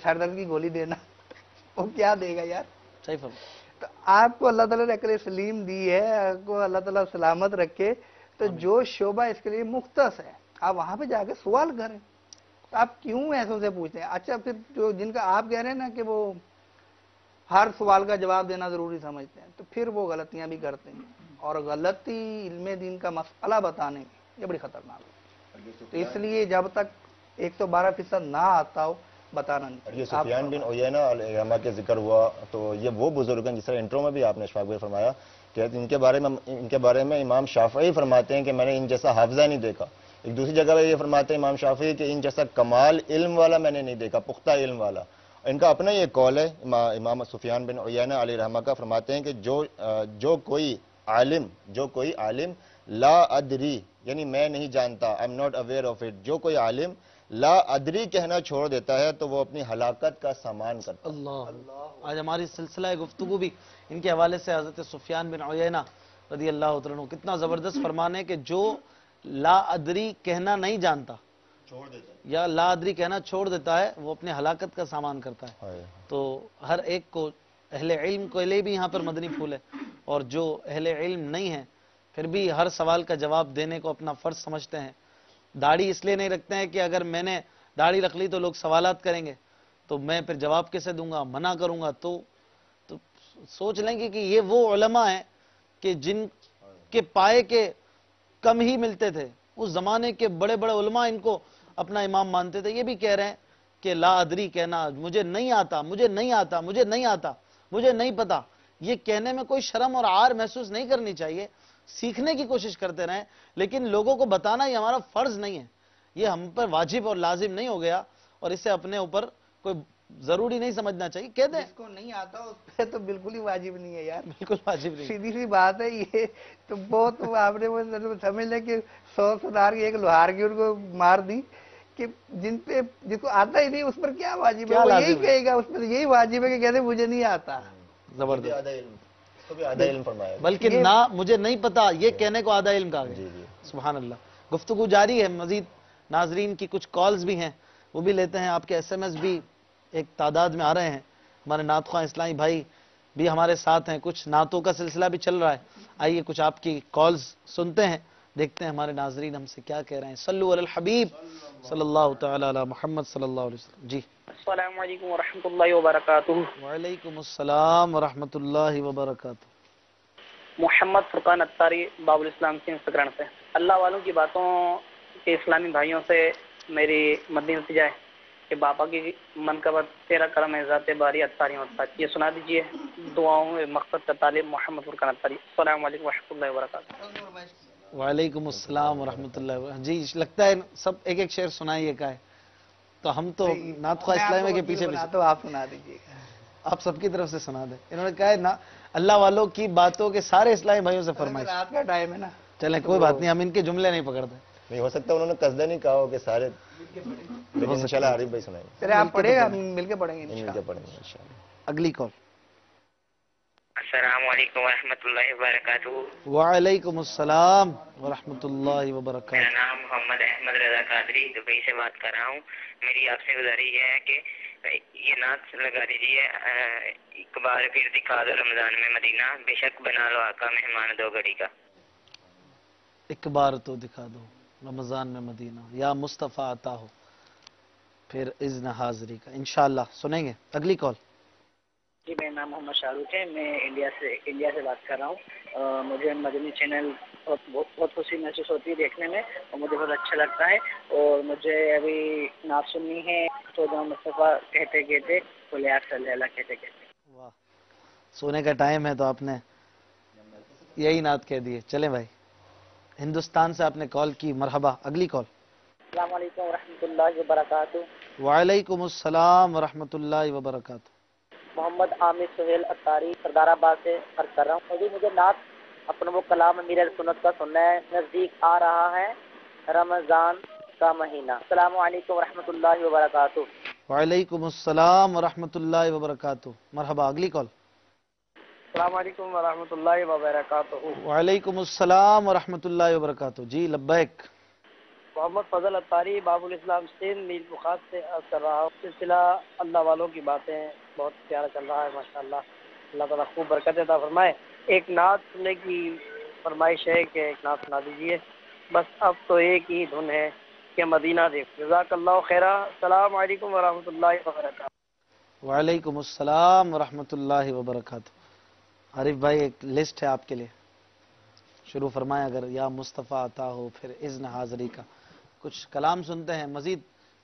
سر درد کی گولی دینا، وہ کیا دے گا یار؟ صحیح فرمایا۔ تو آپ کو اللہ تعالیٰ نے عقل سلیم دی ہے، آپ کو اللہ تعالیٰ سلامت رکھے، تو جو شعبہ اس کے لیے مختص ہے آپ وہاں پہ جا کے سوال کریں۔ تو آپ کیوں ایسوں سے پوچھتے ہیں؟ اچھا پھر جو جن کا آپ کہہ رہے ہیں نا کہ وہ ہر سوال کا جواب دینا ضروری سمجھتے ہیں، تو پھر وہ غلطیاں بھی کرتے ہیں، اور غلطی علم دین کا مسئلہ بتانے میں یہ بڑی خطرناک ہے۔ تو اس لیے جب تک 112% نہ آتا ہو بتانا نہیں۔ یہ سفیان بن عیینہ علیہ رحمہ کے ذکر ہوا، تو یہ وہ بزرگ ہیں جس طرح انٹرو میں بھی آپ نے اشفاق بھائی فرمایا کہ ان کے بارے میں امام شافعی فرماتے ہیں کہ میں نے ان جیسا حافظہ نہیں دیکھا۔ ایک دوسری جگہ پہ یہ فرماتے ہیں امام شافعی کہ ان جیسا کمال علم والا میں نے نہیں دیکھا، پختہ علم والا۔ ان کا اپنا یہ قول ہے امام سفیان بن عیینہ علیہ رحمہ کا، فرماتے ہیں کہ جو کوئی عالم لا ادری یعنی میں نہیں جانتا، I am not aware of it, جو کوئی عالم لا ادری کہنا چھوڑ دیتا ہے تو وہ اپنی ہلاکت کا سامان کرتا ہے۔ اللہ، آج ہماری سلسلہ گفتگو بھی ان کے حوالے سے حضرت سفیان بن عیینہ رضی اللہ تعالیٰ عنہ، کتنا زبردست فرمان ہے کہ جو لا ادری کہنا نہیں جانتا یا لا ادری کہنا چھوڑ دیتا ہے وہ اپنے ہلاکت کا سامان کرتا ہے۔ تو ہر ایک کو اہل علم کے لیے بھی یہاں پر مدنی پھول ہے، اور جو اہل علم نہیں ہے پھر بھی ہر سوال کا جواب دینے کو اپنا فرض سمجھتے ہیں۔ داڑھی اس لیے نہیں رکھتے ہیں کہ اگر میں نے داڑھی رکھ لی تو لوگ سوالات کریں گے تو میں پھر جواب کیسے دوں گا، منع کروں گا، تو سوچ لیں گے کہ یہ وہ علماء ہیں کہ جن کے پائے کے کم ہی ملتے تھے، اس زمانے کے بڑے بڑے علماء ان کو اپنا امام مانتے تھے۔ یہ بھی کہہ رہے ہیں کہ لا ادری کہنا، مجھے نہیں آتا، مجھے نہیں آتا، مجھے نہیں آتا، مجھے نہیں پتا، یہ کہنے میں کوئی شرم اور عار محسوس نہیں کرنی چاہیے۔ سیکھنے کی کوشش کرتے رہیں، لیکن لوگوں کو بتانا یہ ہمارا فرض نہیں ہے، یہ ہم پر واجب اور لازم نہیں ہو گیا، اور اسے اپنے اوپر کوئی ضروری نہیں سمجھنا چاہیے۔ کہہ دیں جس کو نہیں آتا اس پہ تو بالکل ہی واجب نہیں ہے یار، بالکل واجب نہیں۔ سیدھی سی بات ہے یہ تو۔ بہت آپ نے وہ سمجھ لیں کہ 100 سنار کی ایک لوہار کی ان کو مار دی کہ جس کو آتا ہی نہیں اس پر کیا واجب ہے، کیا وہ لازم یہی ہے؟ کہے گا، اس پر یہی واجب ہے کہ کہتے مجھے نہیں آتا۔ زبردست، اس کو بھی آدھا علم فرمایا۔ بلکہ نہ مجھے نہیں پتا یہ کہنے کو آدھا علم کہا گیا۔ سبحان اللہ۔ گفتگو جاری ہے، مزید ناظرین کی کچھ کالز بھی ہیں وہ بھی لیتے ہیں، آپ کے ایس ایم ایس بھی ایک تعداد میں آ رہے ہیں، ہمارے نعت خواہ اسلامی بھائی بھی ہمارے ساتھ ہیں، کچھ نعتوں کا سلسلہ بھی چل رہا ہے۔ آئیے کچھ آپ کی کالز سنتے ہیں، دیکھتے ہیں ہمارے ناظرین ہم سے کیا کہہ رہے ہیں۔ صلو علی الحبیب صلی اللہ تعالی علی محمد صلی اللہ علیہ وسلم۔ جی السلام علیکم ورحمۃ اللہ وبرکاتہ۔ وعلیکم السلام ورحمۃ اللہ وبرکاتہ۔ محمد فرقان اتاری باب الاسلام سے انسٹاگرام سے۔ اللہ والوں کی باتوں کے اسلامی بھائیوں سے میری مدنی التجا ہے کہ باپا کی منقبت تیرا کرم ہے ذات باری اتاری مطلب یہ سنا دیجیے. دعاؤں میں مقصد کا طالب محمد فرقان اتاری. السلام علیکم ورحمۃ اللہ وبرکاتہ. وعلیکم السلام ورحمۃ اللہ وبرکاتہ. جی لگتا ہے سب ایک ایک شعر سنائیے کا ہے تو ہم تو نعت خواہ اسلامی کے پیچھے تو آپ سنا دیجیے گا. آپ سب کی طرف سے سنا دیں. انہوں نے کہا ہے نا اللہ والوں کی باتوں کے سارے اسلامی بھائیوں سے فرمائش. رات کا ٹائم ہے نا. چلیں کوئی بات نہیں, ہم ان کے جملے نہیں پکڑتے. نہیں ہو سکتا انہوں نے قصدہ نہیں کہا ہو کہ سارے, لیکن انشاءاللہ عارف بھائی سنائیں گے. چلے آپ پڑھے گا, مل کے پڑھیں گے مل کے پڑھیں گے انشاءاللہ. اگلی کال. السلام علیکم ورحمۃ اللہ وبرکاتہ. وعلیکم السلام ورحمۃ اللہ میرا وبرکاتہ. نام محمد احمد رضا قادری دبئی سے بات کر رہا ہوں. میری آپ سے گزارش یہ ہے کہ یہ نعت لگا دیجیے, ایک بار پھر دکھا دو رمضان میں مدینہ, بے شک بنا لو آقا مہمان دو گھڑی کا. ایک بار تو دکھا دو رمضان میں مدینہ, یا مصطفیٰ عطا ہو پھر اذن حاضری کا. انشاءاللہ سنیں گے. اگلی کال. جی میرا نام محمد شاہ رخ ہے, میں انڈیا سے بات کر رہا ہوں. مجھے مدنی چینل بہت خوشی محسوس ہوتی ہے دیکھنے میں, اور مجھے بہت اچھا لگتا ہے. اور مجھے ابھی نعت سننی ہے تو جہاں مصطفیٰ کہتے کہتے بولے آپ صلی اللہ کہتے کہتے. واہ, سونے کا ٹائم ہے تو آپ نے یہی نعت کہہ دیے. چلیں بھائی, ہندوستان سے آپ نے کال کی, مرحبا. اگلی کال. السلام علیکم ورحمۃ اللہ وبرکاتہ. وعلیکم السلام ورحمۃ اللہ وبرکاتہ. محمد عامر سہیل اتاری سردار آباد سے عرض کر رہا ہوں. مجھے نعت اپنا وہ کلام امیر سنت کا سننا ہے. نزدیک آ رہا ہے رمضان کا مہینہ. السلام علیکم ورحمۃ اللہ وبرکاتہ. وعلیکم السلام ورحمۃ اللہ وبرکاتہ. مرحبا. اگلی کال. السلام علیکم ورحمۃ اللہ وبرکاتہ. وعلیکم السلام ورحمۃ اللہ وبرکاتہ. جی لبیک. محمد فضل اتاری باب الاسلام سندھ نیل بخار سے عرض کر رہا ہوں. سلسلہ اللہ والوں کی باتیں بہت پیارا چل رہا ہے ماشاءاللہ. اللہ تعالیٰ خوب برکت عطا فرمائے. ایک نعت سننے کی فرمائش ہے کہ ایک نعت سنا دیجیے. بس اب تو ایک ہی دھن ہے کہ مدینہ دیکھ. جزاک اللہ خیرہ. السلام علیکم ورحمۃ اللہ وبرکاتہ. وعلیکم السلام ورحمۃ اللہ وبرکاتہ. عارف بھائی ایک لسٹ ہے آپ کے لیے, شروع فرمائیں. اگر یا مصطفیٰ عطا ہو پھر اذن حاضری کا. کچھ کلام سنتے ہیں, مزید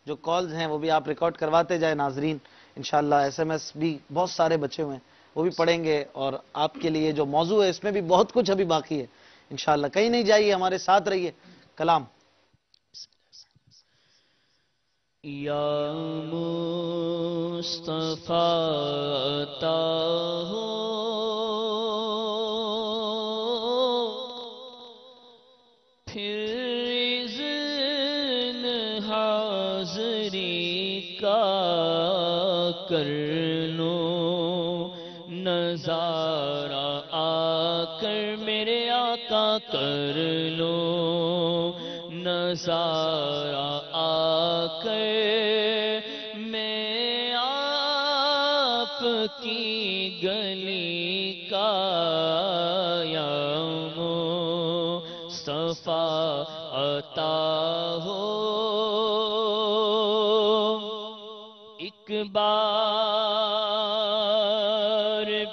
جو کالز ہیں وہ بھی آپ ریکارڈ کرواتے جائیں ناظرین. انشاءاللہ ایس ایم ایس بھی بہت سارے بچے ہوئے ہیں, وہ بھی پڑھیں گے. اور آپ کے لیے جو موضوع ہے اس میں بھی بہت کچھ ابھی باقی ہے. انشاءاللہ کہیں نہیں جائیے, ہمارے ساتھ رہیے. کلام. یا مصطفیٰ عطا ہو پھر اذن حاضری کا کر لو نظارہ آ کر میرے آقا کر لو نظارہ آ کر میں آپ کی گلی کا یا مصطفیٰ عطا ہو ایک بار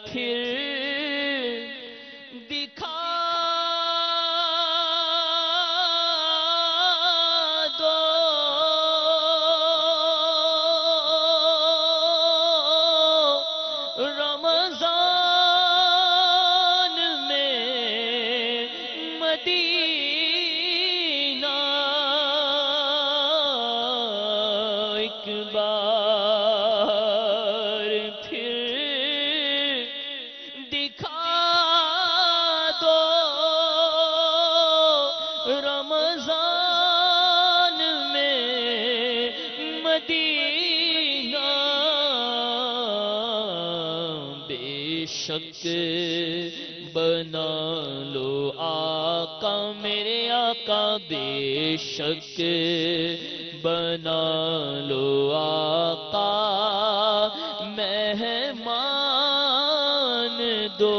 پھر دکھا رمضان میں مدینہ ایک بار پھر دکھا دو رمضان میں مدینہ بے شک بنا لو آقا میرے آقا بے شک بنا لو آقا مہمان دو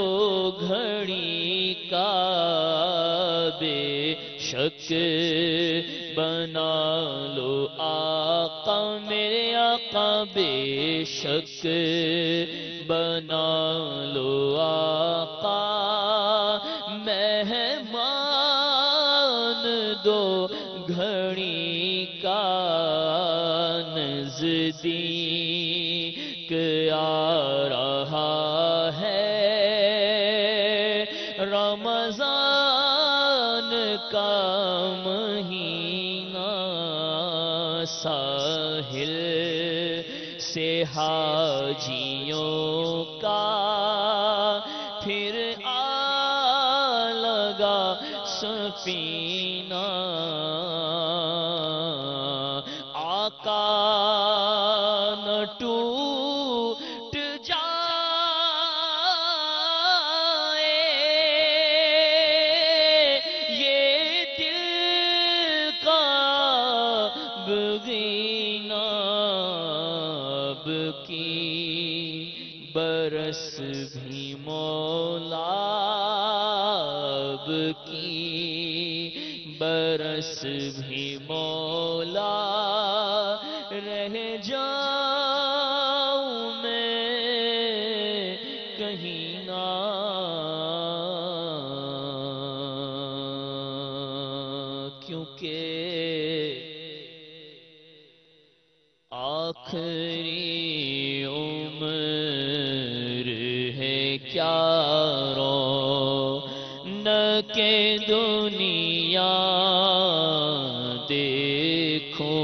گھڑی کا بے شک بنا لو آقا میرے آقا بے شک بنا لو آقا مہمان دو گھڑی کا نظر نزدیک آ رہا ہے، رمضان کا مہینہ ساحل سے حاجیوں کا پھر آ لگا سفینہ، آقا نہ ٹوٹ جائے یہ دل کا بغینہ، اب کی برس بھی مولا، اب کی برس بھی مولا، رہ جاؤں میں کہیں نہ، کیونکہ آخری عمر ہے کیا رونق دنیا دیکھو،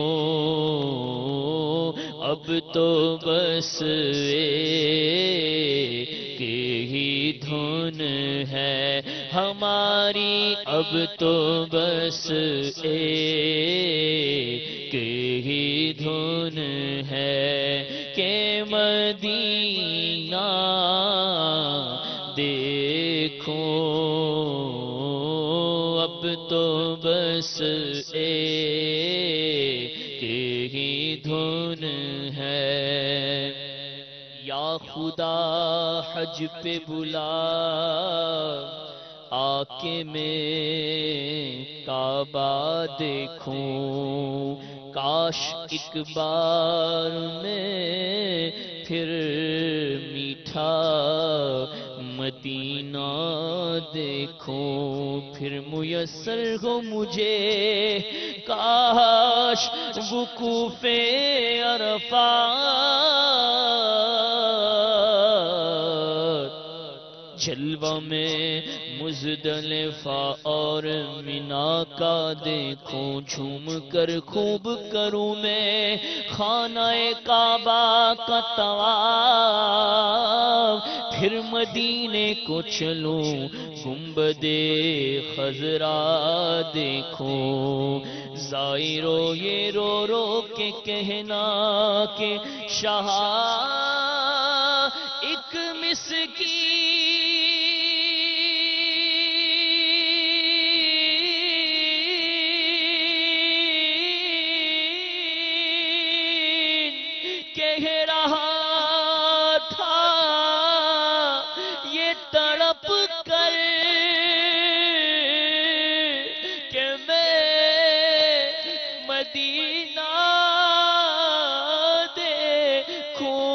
اب تو بس ایک ہی دھن ہے ہماری، اب تو بس ایک ہی دھن ہے کہ مدینہ دیکھو، اب تو بس ایک ہی دھن ہے، یا خدا حج پہ بلا آ کے میں کعبہ دیکھوں، کاش ایک بار میں پھر میٹھا مدینہ دیکھوں، پھر میسر ہو مجھے کاش وقوف عرفات، جلوہ میں مزدلفہ اور منا کا دیکھوں، جھوم کر خوب کروں میں خانہ کعبہ کا طواف، پھر مدینے کو چلوں گنبد خضرا دیکھوں، زائرو یہ رو رو کے کہنا کہ شاہ ایک مسکین کہہ رہا تھا یہ تڑپ کر کہ میں مدینہ دیکھوں،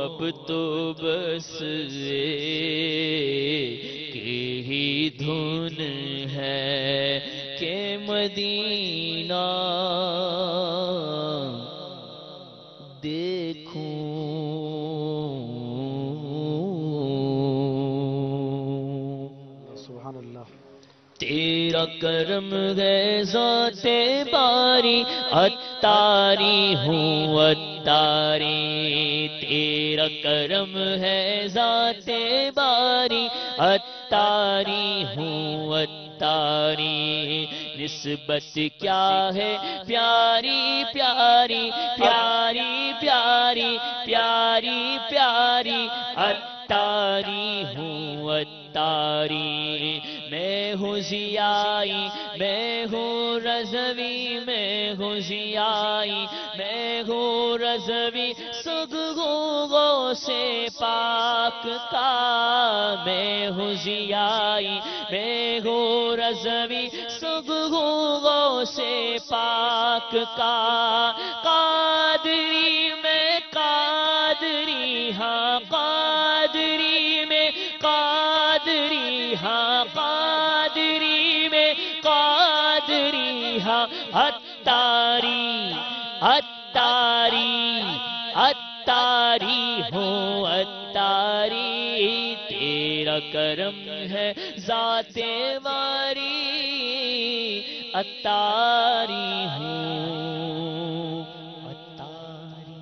اب تو بس ایک ہی دھن ہے کہ مدینہ دیکھوں۔ سبحان اللہ۔ تیرا کرم ہے ذات باری، اتاری ہوں اتاری، تیرا کرم ہے ذات باری، اتاری ہوں اتاری، نسبت کیا ہے پیاری پیاری پیاری پیاری پیاری پیاری، اتاری ہوں اتاری، میں ہوں ضیائی، میں ہوں رضوی، میں ہوں ضیائی، میں ہوں رضوی، سگو سے پاک کا، میں ہوں ضیائی، میں ہوں رضوی، سگو سے پاک کا، قادری میں قادری، ہاں قادری میں قادری، ہاں قادری میں قادری، ہاں اتاری اتاری ہوں اتاری، تیرا کرم ہے ذات واری، اتاری ہوں اتاری۔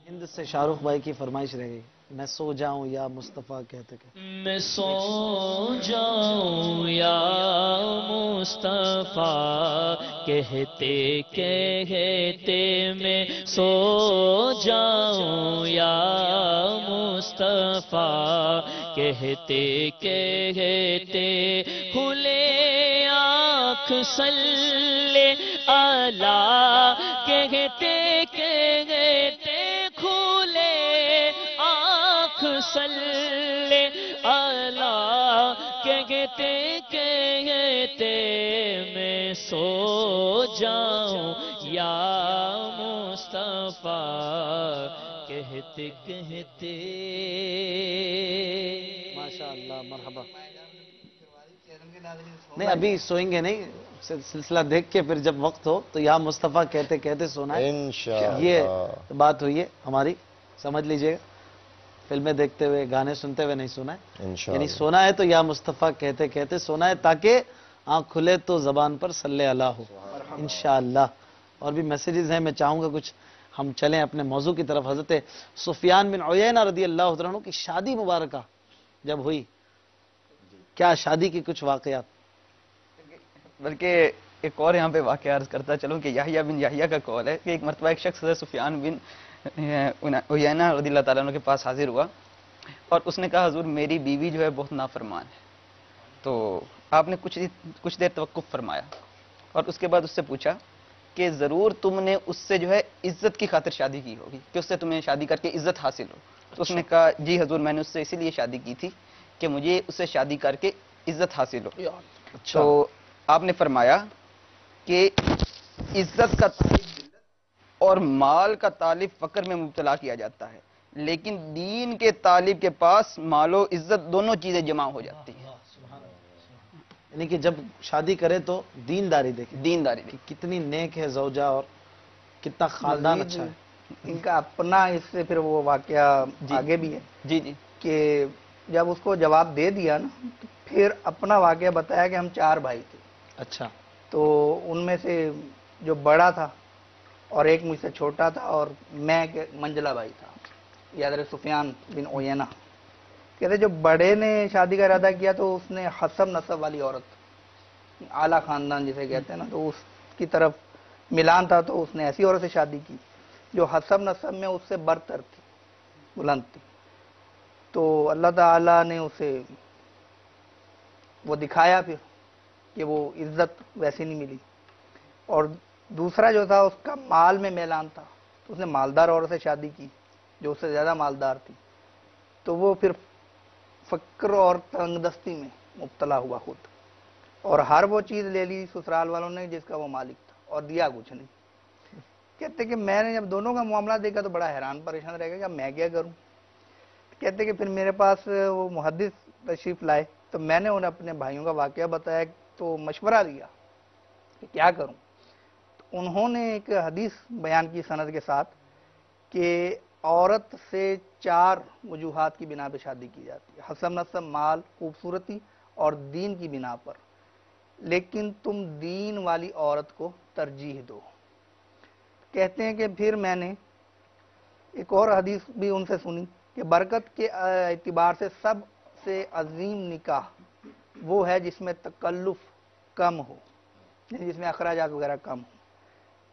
ہند سے شاہ رخ بھائی کی فرمائش رہ گئی، میں سو جاؤں یا مصطفیٰ کہتے کہ میں سو جاؤں یا مصطفیٰ کہتے کہتے، میں سو جاؤں یا مصطفیٰ کہتے کہتے، کھلے آنکھ صلی اللہ کہتے کہتے، کھلے آنکھ صلی اللہ کہتے کہتے، میں سو جاؤں یا مصطفیٰ کہتے کہتے۔ ماشاء اللہ، مرحبا۔ نہیں ابھی سوئیں گے نہیں، سلسلہ دیکھ کے پھر جب وقت ہو تو یا مصطفیٰ کہتے کہتے سونا ہے، انشاءاللہ یہ بات ہوئی ہے ہماری، سمجھ لیجئے گا۔ فلمیں دیکھتے ہوئے گانے سنتے ہوئے نہیں سونا ہے، انشاءاللہ یعنی سونا ہے تو یا مصطفیٰ کہتے کہتے سونا ہے، تاکہ آنکھ کھلے تو زبان پر صلی اللہ ہو انشاءاللہ۔ اور بھی میسیجز ہیں، میں چاہوں گا کچھ ہم چلیں اپنے موضوع کی طرف۔ حضرت سفیان بن عیینہ رضی اللہ عنہ کی شادی مبارکہ جب ہوئی، کیا شادی کی کچھ واقعات؟ بلکہ ایک اور یہاں پہ واقعہ عرض کرتا چلوں کہ یحییٰ بن یحییٰ کا قول ہے کہ ایک مرتبہ ایک شخص حضرت سفیان بن عیینہ رضی اللہ تعالیٰ عنہ کے پاس حاضر ہوا اور اس نے کہا حضور میری بیوی جو ہے بہت نافرمان ہے۔ تو آپ نے کچھ دیر توقف فرمایا اور اس کے بعد اس سے پوچھا کہ ضرور تم نے اس سے جو ہے عزت کی خاطر شادی کی ہوگی، کہ اس سے تمہیں شادی کر کے عزت حاصل ہو۔ تو اس نے کہا جی حضور میں نے اس سے اسی لیے شادی کی تھی کہ مجھے اس سے شادی کر کے عزت حاصل ہو۔ تو آپ نے فرمایا کہ عزت کا طالب ذلت اور مال کا طالب فقر میں مبتلا کیا جاتا ہے، لیکن دین کے طالب کے پاس مال و عزت دونوں چیزیں جمع ہو جاتی ہیں۔ یعنی کہ جب شادی کرے تو دینداری دیکھیں، دینداری کہ کتنی نیک ہے زوجہ اور کتنا خاندان اچھا ہے۔ ان کا اپنا اس سے پھر وہ واقعہ آگے بھی ہے جی جی کہ جب اس کو جواب دے دیا نا تو پھر اپنا واقعہ بتایا کہ ہم 4 بھائی تھے، اچھا، تو ان میں سے جو بڑا تھا اور ایک مجھ سے چھوٹا تھا اور میں ایک منجلا بھائی تھا، یہ حضرت سفیان بن عیینہ کہتے جو بڑے نے شادی کا ارادہ کیا تو اس نے حسب نسب والی عورت، اعلیٰ خاندان جسے کہتے ہیں نا، تو اس کی طرف ملان تھا، تو اس نے ایسی عورت سے شادی کی جو حسب نسب میں اس سے برتر تھی، بلند تھی۔ تو اللہ تعالیٰ نے اسے وہ دکھایا پھر کہ وہ عزت ویسی نہیں ملی، اور دوسرا جو تھا اس کا مال میں میلان تھا، تو اس نے مالدار عورت سے شادی کی جو اس سے زیادہ مالدار تھی، تو وہ پھر فقر اور تنگ دستی میں مبتلا ہوا خود، اور ہر وہ چیز لے لی سسرال والوں نے جس کا وہ مالک تھا اور دیا کچھ نہیں۔ کہتے کہ میں نے جب دونوں کا معاملہ دیکھا تو بڑا حیران پریشان رہ گیا کہ میں کیا کروں۔ کہتے کہ پھر میرے پاس وہ محدث تشریف لائے تو میں نے انہیں اپنے بھائیوں کا واقعہ بتایا تو مشورہ دیا کہ کیا کروں۔ تو انہوں نے ایک حدیث بیان کی سند کے ساتھ کہ عورت سے 4 وجوہات کی بنا پہ شادی کی جاتی ہے، حسب نسب، مال، خوبصورتی اور دین کی بنا پر، لیکن تم دین والی عورت کو ترجیح دو۔ کہتے ہیں کہ پھر میں نے ایک اور حدیث بھی ان سے سنی کہ برکت کے اعتبار سے سب سے عظیم نکاح وہ ہے جس میں تکلف کم ہو، یعنی جس میں اخراجات وغیرہ کم ہو۔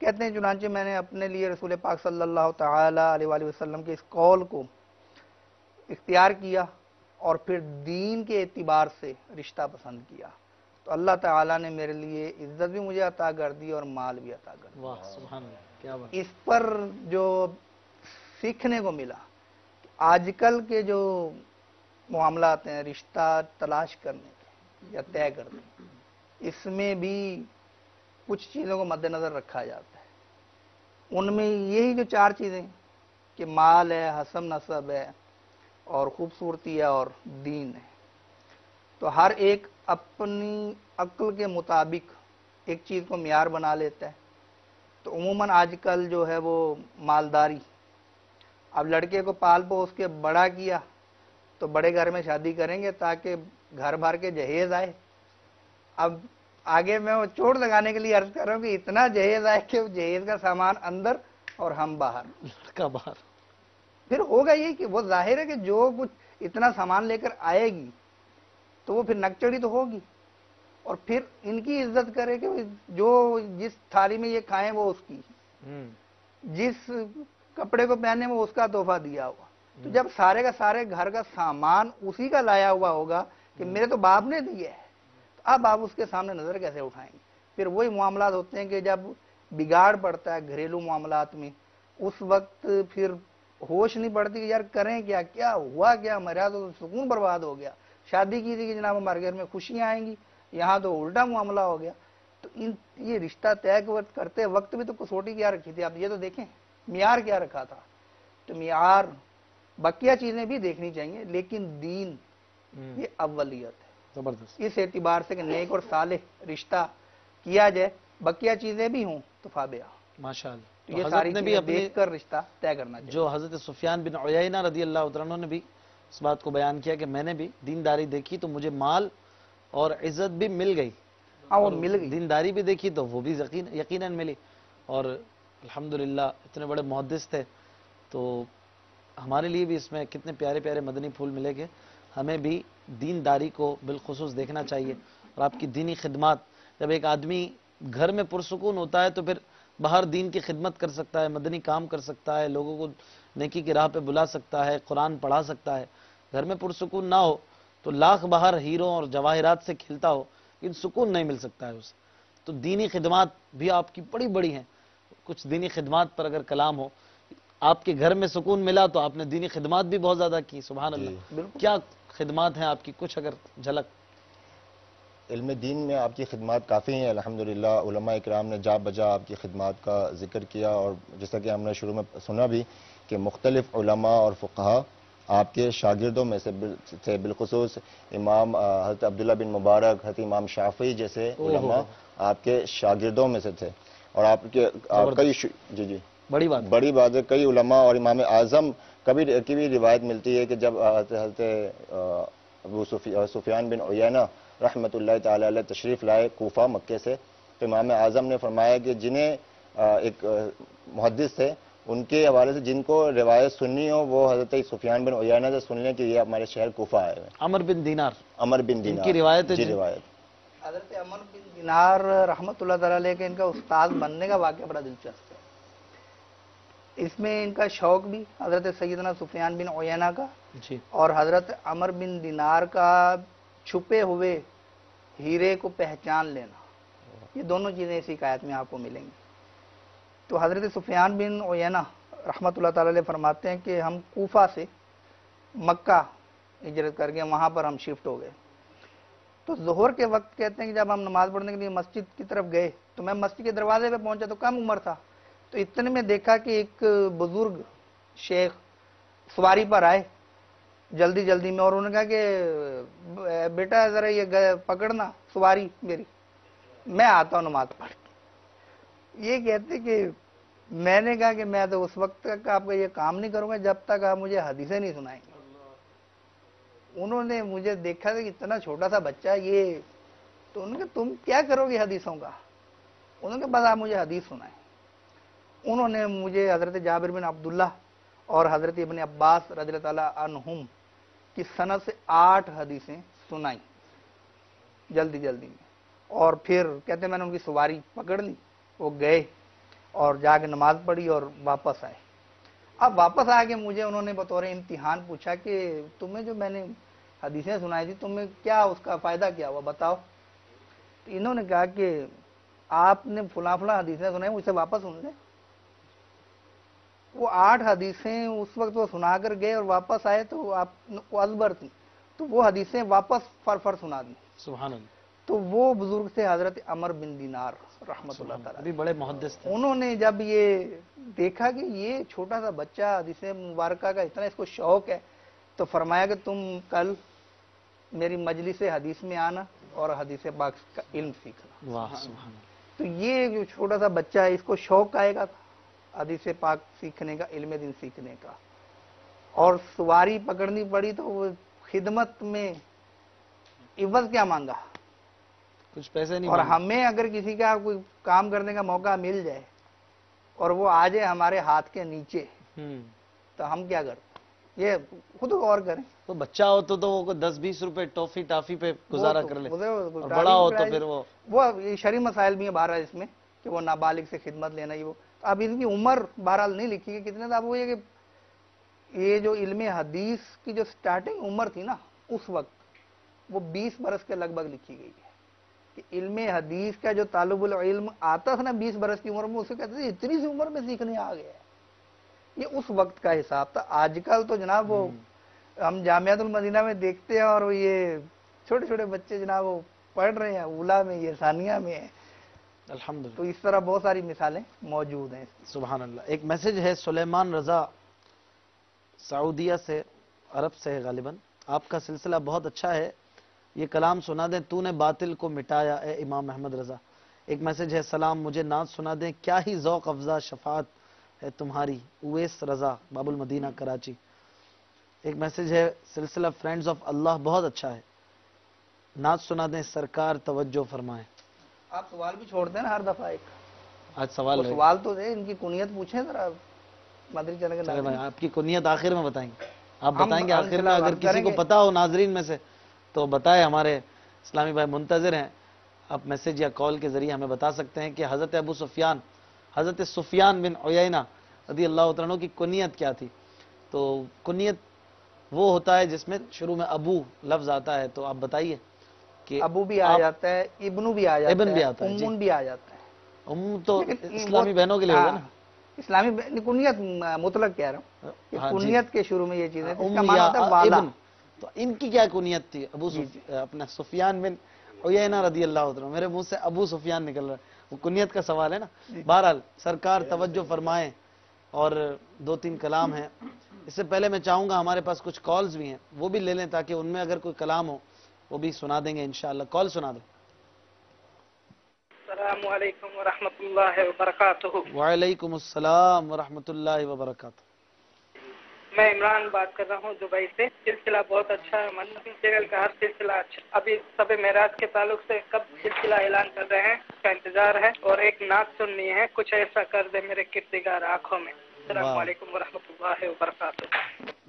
کہتے ہیں چنانچہ میں نے اپنے لیے رسول پاک صلی اللہ تعالی علیہ وآلہ وسلم کے اس قول کو اختیار کیا اور پھر دین کے اعتبار سے رشتہ پسند کیا، تو اللہ تعالیٰ نے میرے لیے عزت بھی مجھے عطا کر دی اور مال بھی عطا کر دیا۔ واہ سبحان اللہ، کیا بات۔ اس پر جو سیکھنے کو ملا، آج کل کے جو معاملات ہیں رشتہ تلاش کرنے کے یا طے کرنے کے، اس میں بھی کچھ چیزوں کو مد نظر رکھا جاتا ہے۔ ان میں یہی جو 4 چیزیں کہ مال ہے، حسب نسب ہے اور خوبصورتی ہے اور دین ہے، تو ہر ایک اپنی عقل کے مطابق ایک چیز کو معیار بنا لیتا ہے۔ تو عموماً آج کل جو ہے وہ مالداری اب لڑکے کو پال پوس کے بڑا کیا تو بڑے گھر میں شادی کریں گے تاکہ گھر بھر کے جہیز آئے. اب آگے میں وہ چوٹ لگانے کے لیے عرض کر رہا ہوں کہ اتنا جہیز آئے کہ جہیز کا سامان اندر اور ہم باہر. لڑکا باہر. پھر ہوگا یہ کہ وہ ظاہر ہے کہ جو کچھ اتنا سامان لے کر آئے گی تو وہ پھر نکچڑی تو ہوگی, اور پھر ان کی عزت کرے کہ جو جس تھالی میں یہ کھائیں وہ اس کی, جس کپڑے کو پہنے وہ اس کا تحفہ دیا ہوا. تو جب سارے کا سارے گھر کا سامان اسی کا لایا ہوا ہوگا کہ میرے تو باپ نے دیا ہے, تو اب آپ اس کے سامنے نظر کیسے اٹھائیں گے؟ پھر وہی معاملات ہوتے ہیں کہ جب بگاڑ پڑتا ہے گھریلو معاملات میں, اس وقت پھر ہوش نہیں پڑتی کہ یار کریں کیا, کیا ہوا, کیا ہمارا تو سکون برباد ہو گیا. شادی کی تھی کہ جناب ہمارے گھر میں خوشیاں آئیں گی, یہاں تو الٹا معاملہ ہو گیا. تو یہ رشتہ طے کرتے وقت بھی تو کسوٹی کیا رکھی تھی آپ یہ تو دیکھیں, معیار کیا رکھا تھا. تو معیار بقیہ چیزیں بھی دیکھنی چاہیے, لیکن دین یہ اولیت ہے. زبردست. اس اعتبار سے کہ نیک اور صالح رشتہ کیا جائے, بقیہ چیزیں بھی ہوں تو فابیا. ماشاءاللہ. تو یہ ساری چیزیں دیکھ کر رشتہ طے کرنا چاہیے. جو حضرت سفیان بن عیینہ رضی اللہ تعالیٰ عنہ نے بھی اس بات کو بیان کیا کہ میں نے بھی دینداری دیکھی تو مجھے مال اور عزت بھی مل گئی, ہاں وہ مل گئی. دینداری بھی دیکھی تو وہ بھی یقیناً ملی. اور الحمدللہ اتنے بڑے محدث تھے, تو ہمارے لیے بھی اس میں کتنے پیارے پیارے مدنی پھول ملے گے. ہمیں بھی دینداری کو بالخصوص دیکھنا چاہیے, اور آپ کی دینی خدمات. جب ایک آدمی گھر میں پرسکون ہوتا ہے تو پھر باہر دین کی خدمت کر سکتا ہے, مدنی کام کر سکتا ہے, لوگوں کو نیکی کی راہ پہ بلا سکتا ہے, قرآن پڑھا سکتا ہے. گھر میں پرسکون نہ ہو تو لاکھ باہر ہیروں اور جواہرات سے کھلتا ہو لیکن سکون نہیں مل سکتا ہے اسے. تو دینی خدمات بھی آپ کی بڑی بڑی ہیں. کچھ دینی خدمات پر اگر کلام ہو, آپ کے گھر میں سکون ملا تو آپ نے دینی خدمات بھی بہت زیادہ کی. سبحان اللہ. کیا خدمات ہیں آپ کی, کچھ اگر جھلک؟ علم دین میں آپ کی خدمات کافی ہیں الحمدللہ. علماء اکرام نے جا بجا آپ کی خدمات کا ذکر کیا, اور جیسا کہ ہم نے شروع میں سنا بھی کہ مختلف علماء اور فقہا آپ کے شاگردوں میں سے تھے. بالخصوص امام حضرت عبداللہ بن مبارک, حضرت امام شافعی جیسے علماء آپ کے شاگردوں میں سے تھے. اور آپ کئی جی بڑی بات ہے, کئی علماء اور امام اعظم کی بھی روایت ملتی ہے کہ جب حضرت ابو سفیان بن عیینہ رحمۃ اللہ تعالی علیہ تشریف لائے کوفہ مکے سے, تو امام اعظم نے فرمایا کہ جنہیں ایک محدث تھے ان کے حوالے سے جن کو روایت سننی ہو وہ حضرت سفیان بن عیینہ سے سن لیں کہ یہ ہمارے شہر کوفہ آئے ہوئے. عمر بن دینار ان کی روایت ہے. جی روایت. حضرت عمر بن دینار رحمۃ اللہ تعالی علیہ کے ان کا استاد بننے کا واقعہ بڑا دلچسپ ہے. اس میں ان کا شوق بھی حضرت سیدنا سفیان بن عیینہ کا اور حضرت عمر بن دینار کا چھپے ہوئے ہیرے کو پہچان لینا, یہ دونوں چیزیں اسی آیت میں آپ کو ملیں گی. تو حضرت سفیان بن عیینہ رحمۃ اللہ تعالی علیہ فرماتے ہیں کہ ہم کوفہ سے مکہ ہجرت کر گئے, وہاں پر ہم شفٹ ہو گئے. تو ظہر کے وقت کہتے ہیں کہ جب ہم نماز پڑھنے کے لیے مسجد کی طرف گئے تو میں مسجد کے دروازے پہ پہنچا تو کم عمر تھا, تو اتنے میں دیکھا کہ ایک بزرگ شیخ سواری پر آئے جلدی جلدی میں, اور انہوں نے کہا کہ بیٹا ذرا یہ پکڑنا سواری میری, میں آتا ہوں نماز پڑھ کے. یہ کہتے کہ میں نے کہا کہ میں تو اس وقت تک آپ کا یہ کام نہیں کروں گا جب تک آپ مجھے حدیثیں نہیں سنائیں گے. انہوں نے مجھے دیکھا کہ اتنا چھوٹا سا بچہ یہ, تو انہوں نے کہا تم کیا کرو گے حدیثوں کا؟ انہوں نے کہا بس آپ مجھے حدیث سنائیں. انہوں نے مجھے حضرت جابر بن عبداللہ اور حضرت ابن عباس رضی اللہ تعالیٰ عنہم کی سند سے 8 حدیثیں سنائیں جلدی جلدی میں, اور پھر کہتے ہیں میں نے ان کی سواری پکڑ لی, وہ گئے اور جا کے نماز پڑھی اور واپس آئے. اب واپس آ کے مجھے انہوں نے بطور امتحان پوچھا کہ تمہیں جو میں نے حدیثیں سنائی تھی تمہیں کیا اس کا فائدہ کیا ہوا بتاؤ. تو انہوں نے کہا کہ آپ نے فلاں فلاں حدیثیں سنائی مجھ سے واپس سن لیں. وہ 8 حدیثیں اس وقت وہ سنا کر گئے اور واپس آئے تو آپ کو ازبر تھی, تو وہ حدیثیں واپس فر سنا دیں. سبحان اللہ. تو وہ بزرگ تھے حضرت عمر بن دینار رحمۃ اللہ تعالیٰ, بھی بڑے محدث تھے. انہوں نے جب یہ دیکھا کہ یہ چھوٹا سا بچہ حدیث مبارکہ کا اتنا اس کو شوق ہے, تو فرمایا کہ تم کل میری مجلس حدیث میں آنا اور حدیث پاک کا علم سیکھنا. واہ سبحان اللہ. تو یہ جو چھوٹا سا بچہ ہے اس کو شوق آئے گا حدیث پاک سیکھنے کا, علم دین سیکھنے کا. اور سواری پکڑنی پڑی تو وہ خدمت میں عوض کیا مانگا. کچھ پیسے نہیں اور مانگے. ہمیں اگر کسی کا کوئی کام کرنے کا موقع مل جائے اور وہ آ جائے ہمارے ہاتھ کے نیچے تو ہم کیا کرتے؟ یہ خود غور کریں. تو بچہ ہو تو وہ 10-20 روپے ٹافی ٹافی پہ گزارا کر لے، اور ٹافی بڑا ہو تو پرائز- پھر وہ یہ شرعی مسائل بھی ہیں بہرحال اس میں کہ وہ نابالغ سے خدمت لینا ہی وہ. اب ان کی عمر بہرحال نہیں لکھی گئی کتنے تھا. اب وہ یہ کہ یہ جو علم حدیث کی جو سٹارٹنگ عمر تھی نا اس وقت وہ 20 برس کے لگ بھگ لکھی گئی ہے کہ علم حدیث کا جو طالب العلم آتا تھا نا 20 برس کی عمر میں، اسے کہتے تھے اتنی سی عمر میں سیکھنے آ گیا. یہ اس وقت کا حساب تھا. آج کل تو جناب وہ ہم جامعۃ المدینہ میں دیکھتے ہیں اور یہ چھوٹے چھوٹے بچے جناب وہ پڑھ رہے ہیں، اولا میں یہ ثانیہ میں ہے. الحمدللہ. تو اس طرح بہت ساری مثالیں موجود ہیں. سبحان اللہ. ایک میسج ہے سلیمان رضا سعودیہ سے، عرب سے ہے غالباً. آپ کا سلسلہ بہت اچھا ہے، یہ کلام سنا دیں، تو نے باطل کو مٹایا اے امام احمد رضا. ایک میسج ہے سلام، مجھے نعت سنا دیں، کیا ہی ذوق افزا شفاعت ہے تمہاری، اویس رضا باب المدینہ کراچی. ایک میسج ہے سلسلہ فرینڈز آف اللہ بہت اچھا ہے، نعت سنا دیں سرکار توجہ فرمائیں. آپ سوال بھی چھوڑتے ہیں نا ہر دفعہ ایک. آج سوال وہ رہے گا. سوال تو دے، ان کی کنیت پوچھیں ذرا مدری چینل کے چلے بھائی ناظرین. آپ کی کنیت آخر میں بتائیں گے. آپ ہم بتائیں گے آخر میں، انشاءاللہ اگر ہم کسی کریں کو گے. پتا ہو ناظرین میں سے تو بتائے. ہمارے اسلامی بھائی منتظر ہیں، آپ میسج یا کال کے ذریعے ہمیں بتا سکتے ہیں کہ حضرت ابو سفیان، حضرت سفیان بن عیینہ رضی اللہ تعالیٰ عنہ کی کنیت کیا تھی. تو کنیت وہ ہوتا ہے جس میں شروع میں ابو لفظ آتا ہے. تو آپ بتائیے کہ ابو بھی آ جاتا ہے، ابنو بھی آ جاتا ابن ہے، بھی آتا ہے. جی امون بھی آ جاتا ہے. تو لیکن اسلامی بہنوں کے لیے ہوگا نا. اسلامی کنیت مطلق کہہ رہا ہوں کہ ہاں جی. کنیت کے شروع میں یہ چیزیں اس کا ام معنی یا ہوتا ہے والا. ابن. تو ان کی کیا کنیت تھی؟ ابو اپنا سفیان بن عیینہ رضی اللہ عنہ. میرے منہ سے ابو سفیان نکل رہا ہے، وہ کنیت کا سوال ہے نا. بہرحال سرکار توجہ فرمائیں. اور 2-3 کلام ہیں. اس سے پہلے میں چاہوں گا ہمارے پاس کچھ کالز بھی ہیں، وہ بھی لے لیں تاکہ ان میں اگر کوئی کلام ہو وہ بھی سنا دیں گے انشاءاللہ. کال سنا دیں. السلام علیکم ورحمۃ اللہ وبرکاتہ. وعلیکم السلام ورحمۃ اللہ وبرکاتہ. میں عمران بات کر رہا ہوں دبئی سے. سلسلہ بہت اچھا ہے، مدنی چینل کا ہر سلسلہ اچھا. ابھی شب معراج کے تعلق سے کب سلسلہ اعلان کر رہے ہیں، اس کا انتظار ہے. اور ایک نعت سننی ہے، کچھ ایسا کر دے میرے کردگار آنکھوں میں. السلام علیکم ورحمۃ اللہ وبرکاتہ.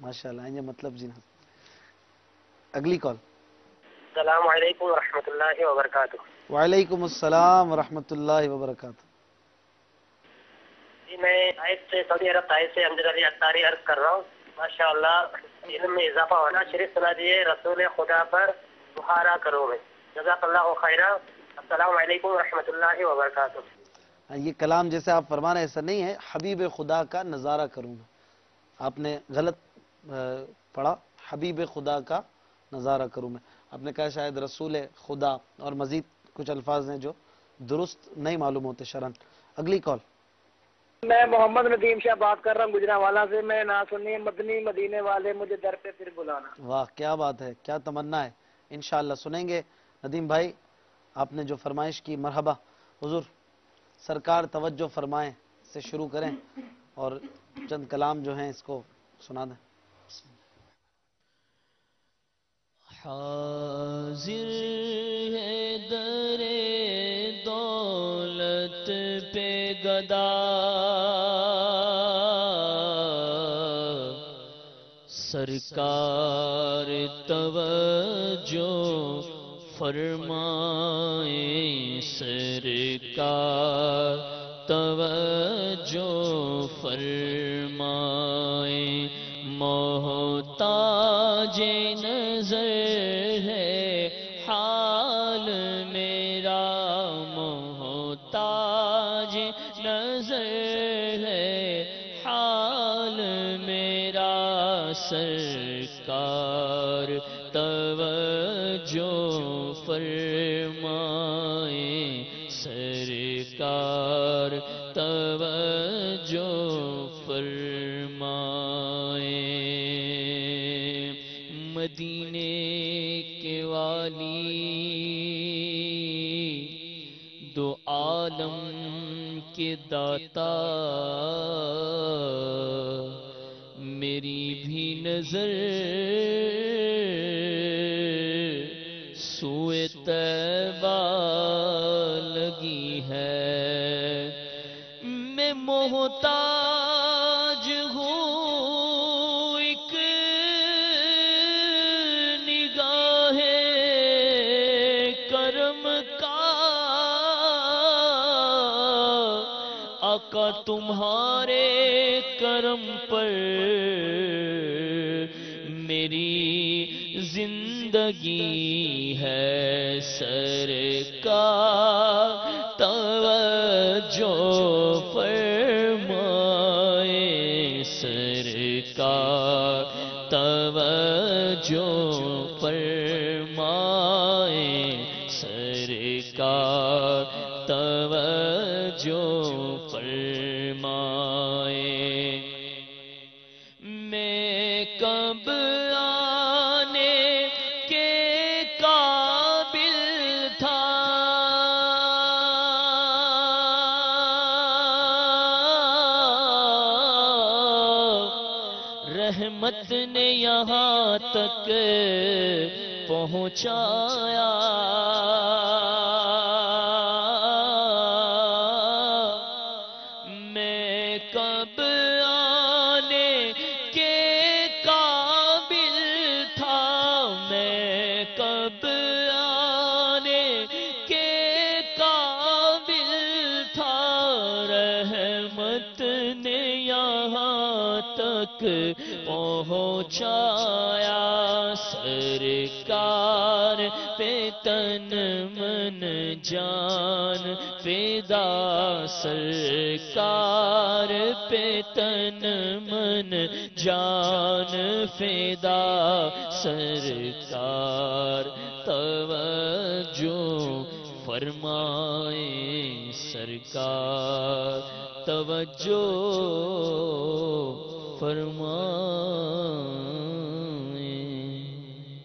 ماشاء اللہ. یہ مطلب جی. اگلی کال. السلام علیکم ورحمۃ اللہ وبرکاتہ. وعلیکم السلام ورحمۃ اللہ وبرکاتہ. جی میں سے سعودی عرب سے امجد علی اطاری عرض کر رہا ہوں. ماشاء اللہ علم میں اضافہ ہونا. شریف سنا دیے رسول خدا پر بخارا کرو میں. جزاک اللہ خیرہ. السلام علیکم ورحمۃ اللہ وبرکاتہ. یہ کلام جیسے آپ فرما رہے ہیں ایسا نہیں ہے، حبیب خدا کا نظارہ کروں گا. آپ نے غلط پڑھا، حبیب خدا کا نظارہ کروں میں. آپ نے کہا شاید رسول خدا، اور مزید کچھ الفاظ ہیں جو درست نہیں معلوم ہوتے شرعن. اگلی کال. میں محمد ندیم شاہ بات کر رہا ہوں گجرانوالہ سے. میں نہ سنی مدنی مدینے والے مجھے در پہ پھر بلانا. واہ کیا بات ہے، کیا تمنا ہے. انشاءاللہ سنیں گے. ندیم بھائی آپ نے جو فرمائش کی، مرحبا. حضور سرکار توجہ فرمائیں سے شروع کریں اور چند کلام جو ہیں اس کو سنا دیں. حاضر ہے در دولت پہ گدا، سرکار توجہ فرمائیں، سرکار توجہ فرمائیں. محتاج نظر ہے حال میرا، محتاج نظر ہے حال میرا، سرکار توجہ فرمائیں، سرکار توجہ فرمائیں. مدینے کے والی دو عالم کے داتا، میری بھی نظر سوئے طیبہ لگی ہے، میں محتاج ہوں ایک نگاہ کرم کا، آقا تمہارے کرم پر میری زندگی ہے، سرکار توجہ فرمائے، سرکار توجہ فرمائے، سرکار توجہ فرمائے۔ میں کب آنے کے قابل تھا، رحمت نے یہاں تک پہنچایا، میں کب آنے کے قابل تھا، میں کب آنے کے قابل تھا، رحمت نے یہاں تک پہنچایا، سرکار پہ تن من جان فدا، سرکار پہ تن من جان فدا، سرکار توجہ فرمائے، سرکار توجہ فرمائے۔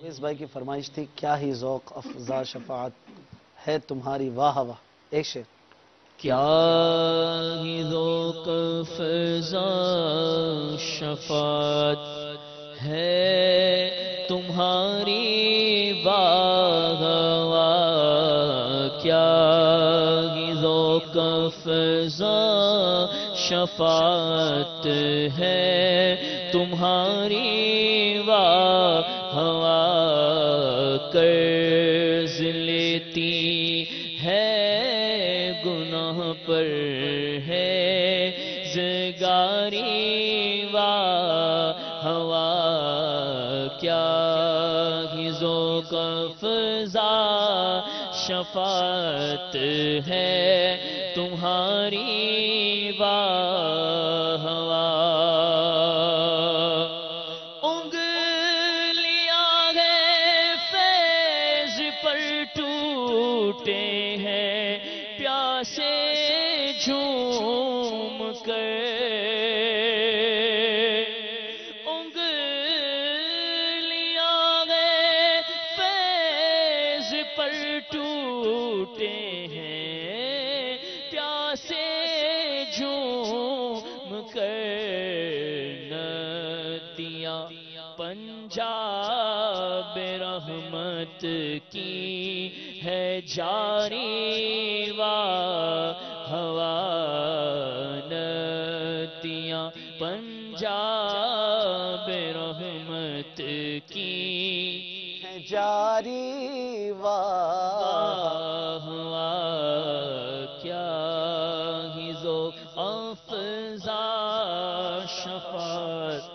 اس بھائی کی فرمائش تھی، کیا ہی ذوق افزا شفاعت ہے تمہاری، واہ واہ، ایک شعر۔ کیا ہی ذوق افزا شفاعت ہے تمہاری، واہ واہ، کیا ہی ذوق افزا شفاعت ہے تمہاری، واہ واہ، قرض لیتی ہے گناہ پر ہے زگاری، واہ واہ، کیا ہی ذوق افزا شفاعت ہے تمہاری، واہ واہ، انگلیاں ہیں فیض پر ٹوٹے ہیں پیاسے جھوم کر، انگلیاں ہیں فیض پر ٹوٹے ہیں پیاسے جھوم کر، ندیاں پنجاب رحمت کی ہے جاری، واہ واہ، ندیاں پنجاب رحمت کی ہے جاری، واہ واہ، کیا ہی ذوق افزا شفاعت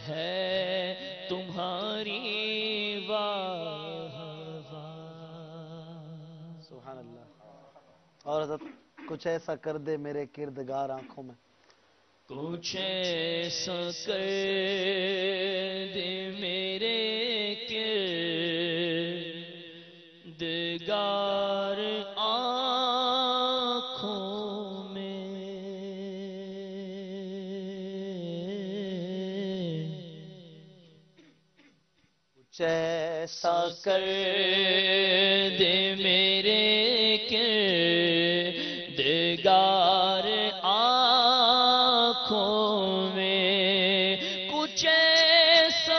ہے تمہاری، واہ واہ۔ سبحان اللہ۔ اور حضرت کچھ ایسا کر دے میرے کردگار آنکھوں میں، کچھ ایسا کر دے میرے کردگار آنکھوں میں، کچھ ایسا کر دے میرے کردگار آنکھوں میں، کچھ ایسا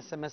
SMS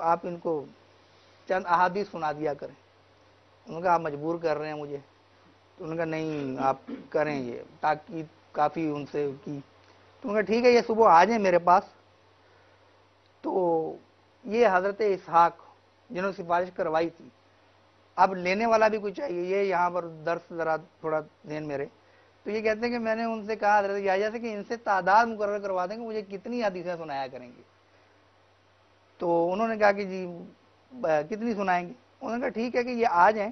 آپ ان کو چند احادیث سنا دیا کریں. انہوں نے کہا آپ مجبور کر رہے ہیں مجھے. تو انہوں نے کہا نہیں آپ کریں, یہ تاکید کافی ان سے کی. تو انہوں نے کہا ٹھیک ہے یہ صبح آ جائیں میرے پاس. تو یہ حضرت اسحاق جنہوں نے سفارش کروائی تھی, اب لینے والا بھی کوئی چاہیے, یہ یہاں پر درس ذرا تھوڑا ذہن میرے. تو یہ کہتے ہیں کہ میں نے ان سے کہا حضرت یحییٰ سے کہ ان سے تعداد مقرر کروا دیں کہ مجھے کتنی حدیثیں سنایا کریں گے. تو انہوں نے کہا کہ جی کتنی سنائیں گے. انہوں نے کہا ٹھیک ہے کہ یہ آ جائیں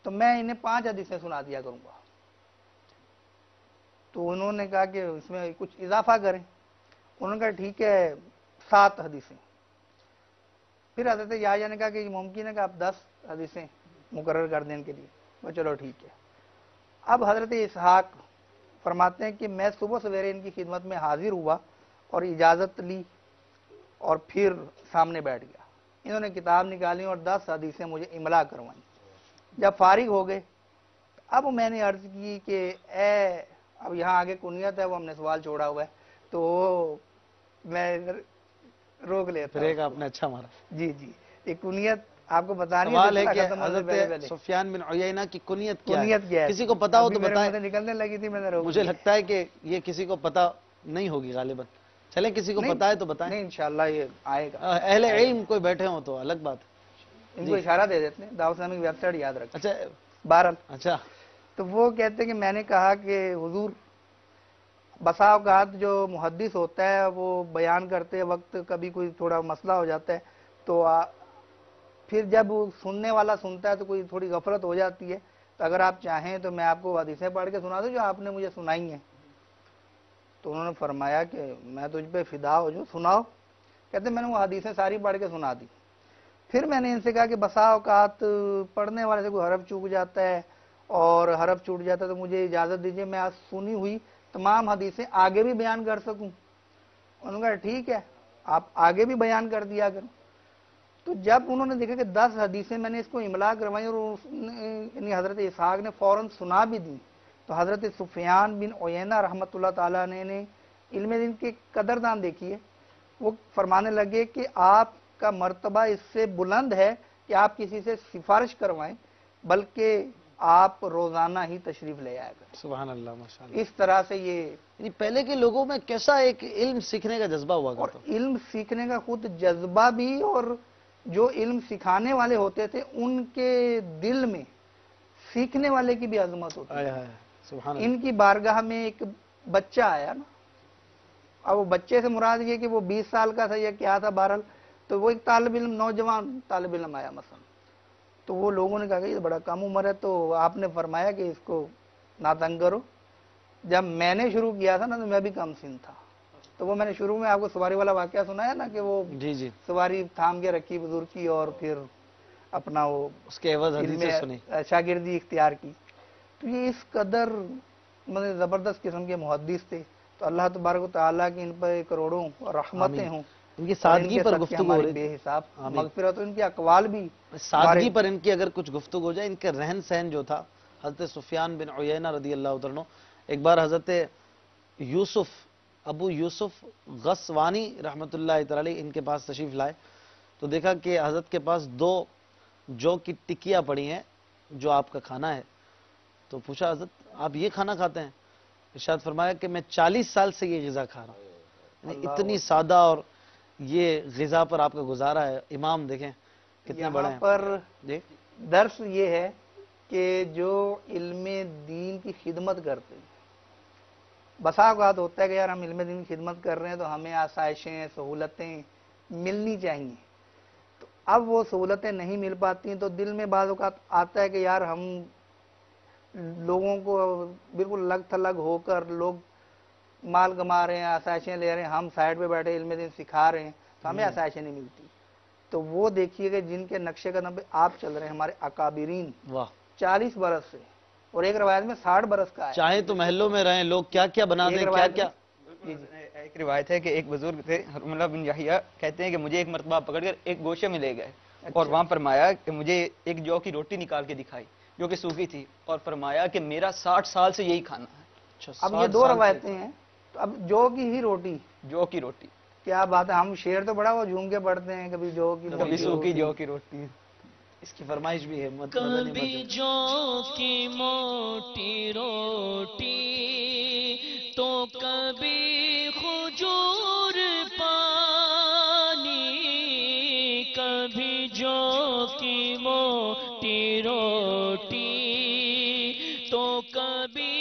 تو میں انہیں 5 حدیثیں سنا دیا کروں گا. تو انہوں نے کہا کہ اس میں کچھ اضافہ کریں. انہوں نے کہا ٹھیک ہے 7 حدیثیں. پھر حضرت یحییٰ نے کہا کہ یہ ممکن ہے کہ آپ 10 حدیثیں مقرر کر دیں ان کے لیے. وہ چلو ٹھیک ہے. اب حضرت اسحاق فرماتے ہیں کہ میں صبح سویرے ان کی خدمت میں حاضر ہوا اور اجازت لی اور پھر سامنے بیٹھ گیا. انہوں نے کتاب نکالی اور 10 حدیثیں مجھے املا کروائیں. جب فارغ ہو گئے اب میں نے عرض کی کہ اے, اب یہاں آگے کنیت ہے وہ ہم نے سوال چھوڑا ہوا ہے تو میں روک لیتا بریک آپ نے اچھا مارا. جی جی, یہ کنیت آپ کو بتانی سوال ہے کہ حضرت سفیان بن عیینہ کی کنیت کیا ہے؟ کسی کو پتا ہو تو بتائیں. نکلنے لگی تھی میں نے روک مجھے لگتا ہے کہ یہ کسی کو پتا نہیں ہوگی غالباً. چلیں کسی کو پتا ہے تو بتائیں. نہیں انشاءاللہ یہ آئے گا. اہل علم کوئی بیٹھے ہوں تو الگ بات ہے. ان کو اشارہ دے دیتے ہیں, دعوت اسلامی کی ویب سائٹ یاد رکھیں. اچھا بہرحال اچھا, تو وہ کہتے ہیں کہ میں نے کہا کہ حضور بسا اوقات جو محدث ہوتا ہے وہ بیان کرتے وقت کبھی کوئی تھوڑا مسئلہ ہو جاتا ہے تو پھر جب سننے والا سنتا ہے تو کوئی تھوڑی غفلت ہو جاتی ہے. تو اگر آپ چاہیں تو میں آپ کو حدیثیں پڑھ کے سنا دوں جو آپ نے مجھے سنائی ہیں. تو انہوں نے فرمایا کہ میں تجھ پہ فدا ہو جو, سناؤ. کہتے میں نے وہ حدیثیں ساری پڑھ کے سنا دی. پھر میں نے ان سے کہا کہ بسا اوقات پڑھنے والے سے کوئی حرف چوک جاتا ہے اور حرف چھوٹ جاتا ہے تو مجھے اجازت دیجیے میں آج سنی ہوئی تمام حدیثیں آگے بھی بیان کر سکوں. انہوں نے کہا ٹھیک ہے آپ آگے بھی بیان کر دیا کریں. تو جب انہوں نے دیکھا کہ 10 حدیثیں میں نے اس کو املا کروائی اور یعنی حضرت اسحاق نے فوراً سنا بھی دی, تو حضرت سفیان بن عیینہ رحمۃ اللہ تعالیٰ نے علم دین کے قدردان دیکھی ہے. وہ فرمانے لگے کہ آپ کا مرتبہ اس سے بلند ہے کہ آپ کسی سے سفارش کروائیں بلکہ آپ روزانہ ہی تشریف لے آیا کریں. سبحان اللہ, ماشاءاللہ. اس طرح سے یہ یعنی پہلے کے لوگوں میں کیسا ایک علم سیکھنے کا جذبہ ہوا اور کرتا. علم سیکھنے کا خود جذبہ بھی, اور جو علم سکھانے والے ہوتے تھے ان کے دل میں سیکھنے والے کی بھی عظمت ہوتی ہے. سبحان اللہ. ان کی بارگاہ میں ایک بچہ آیا نا, اب وہ بچے سے مراد یہ کہ وہ 20 سال کا تھا یا کیا تھا, بہرحال تو وہ ایک طالب علم, نوجوان طالب علم آیا مثلا. تو وہ لوگوں نے کہا کہ یہ بڑا کم عمر ہے, تو آپ نے فرمایا کہ اس کو نہ تنگ کرو. جب میں نے شروع کیا تھا نا تو میں بھی کم سن تھا. تو وہ میں نے شروع میں آپ کو سواری والا واقعہ سنایا نا کہ وہ جی جی سواری تھام کے رکھی بزرگ کی اور پھر اپنا وہ اس کے عوض حدیثیں سنی, شاگردی اختیار کی. تو یہ اس قدر مطلب زبردست قسم کے محدث تھے. تو اللہ تبارک و تعالیٰ کی ان پر کروڑوں رحمتیں ہوں. ان کی سادگی پر گفتگو ہو رہی بے حساب مغفرت, ان کے اقوال بھی سادگی پر ان کی اگر کچھ گفتگو ہو جائے. ان کے رہن سہن جو تھا, حضرت سفیان بن عیینہ رضی اللہ عنہ ایک بار حضرت یوسف ابو یوسف غسوانی رحمۃ اللہ تعالی ان کے پاس تشریف لائے تو دیکھا کہ حضرت کے پاس 2 جو کی ٹکیاں پڑی ہیں جو آپ کا کھانا ہے. تو پوچھا حضرت آپ یہ کھانا کھاتے ہیں؟ ارشاد فرمایا کہ میں 40 سال سے یہ غذا کھا رہا ہوں. یعنی اتنی سادہ اور یہ غذا پر آپ کا گزارا ہے. امام دیکھیں کتنے بڑے ہیں. یہاں پر درس یہ ہے کہ جو علم دین کی خدمت کرتے ہیں, بسا اوقات ہوتا ہے کہ یار ہم علم دین کی خدمت کر رہے ہیں تو ہمیں آسائشیں سہولتیں ملنی چاہیے. تو اب وہ سہولتیں نہیں مل پاتی ہیں تو دل میں بعض اوقات آتا ہے کہ یار ہم لوگوں کو بالکل لگ تھلگ ہو کر لوگ مال کما رہے ہیں, آسائشیں لے رہے ہیں, ہم سائڈ پہ بیٹھے علم دین سکھا رہے ہیں تو ہمیں آسائشیں نہیں ملتی. تو وہ دیکھیے کہ جن کے نقشے قدم پہ آپ چل رہے ہیں, ہمارے اکابرین 40 برس سے, اور ایک روایت میں 60 برس کا ہے. چاہے تو محلوں میں رہیں, لوگ کیا کیا بنا دیں, کیا کیا. ایک روایت ہے کہ ایک بزرگ تھے حرملہ بن یحییٰ, کہتے ہیں کہ مجھے ایک مرتبہ پکڑ کر ایک گوشے میں لے گئے اور وہاں فرمایا کہ مجھے ایک جو کی روٹی نکال کے دکھائی جو کہ سوکھی تھی, اور فرمایا کہ میرا 60 سال سے یہی کھانا ہے. اب یہ 2 روایتیں ہیں. تو اب جو کی ہی روٹی, جو کی روٹی کیا بات ہے، ہم شعر تو بڑا وہ جھوم کے پڑھتے ہیں، کبھی جو کی کبھی سوکھی جو کی روٹی. اس کی فرمائش بھی ہے کبھی جو کی موٹی روٹی تو کبھی کھجور پانی، کبھی جو کی موٹی روٹی تو کبھی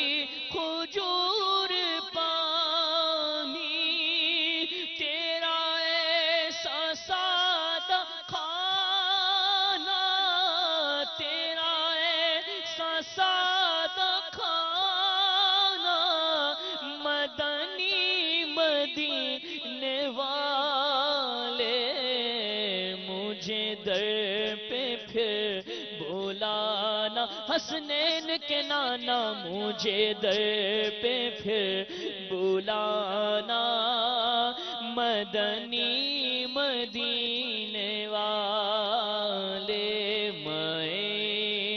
کھجور پانی، تیرا ایسا سادہ کھانا، تیرا ایسا سادہ کھانا، مدنی مدینے والے مجھے در پہ پھر بلانا، حسنین کے نانا مجھے در پہ پھر بلانا، مدنی مدینے والے میں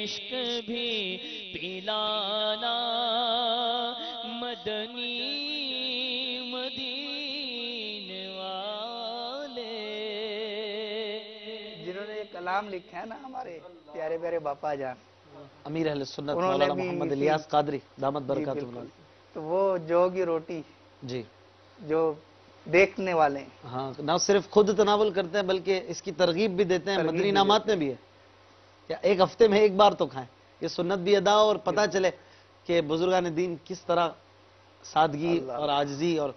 عشق بھی پلانا، مدنی مدینے والے. جنہوں نے یہ کلام لکھا ہے نا ہمارے پیارے پیارے باپا جان، امیر اہل سنت انہوں نے مولانا بھی محمد اسی- الیاس قادری دامت جی برکاتہ بالکل. اللہ. تو وہ جو کی روٹی جی جو دیکھنے والے ہیں، ہاں، نہ صرف خود تناول کرتے ہیں بلکہ اس کی ترغیب بھی دیتے ہیں. ترغیب مدنی بھی انعامات میں بھی ہے کہ ایک ہفتے میں ایک بار تو کھائیں، یہ سنت بھی ادا ہو اور پتہ چلے کہ بزرگان دین کس طرح سادگی اللہ. اور عاجزی اور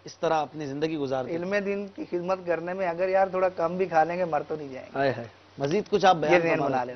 اس طرح اپنی زندگی گزارتے ہیں. علم دین کی خدمت کرنے میں اگر یار تھوڑا کم بھی کھا لیں گے مر تو نہیں جائیں گے. ہائے ہائے، مزید کچھ آپ یہ بیان ذہن فرما بنا لیں. لیں.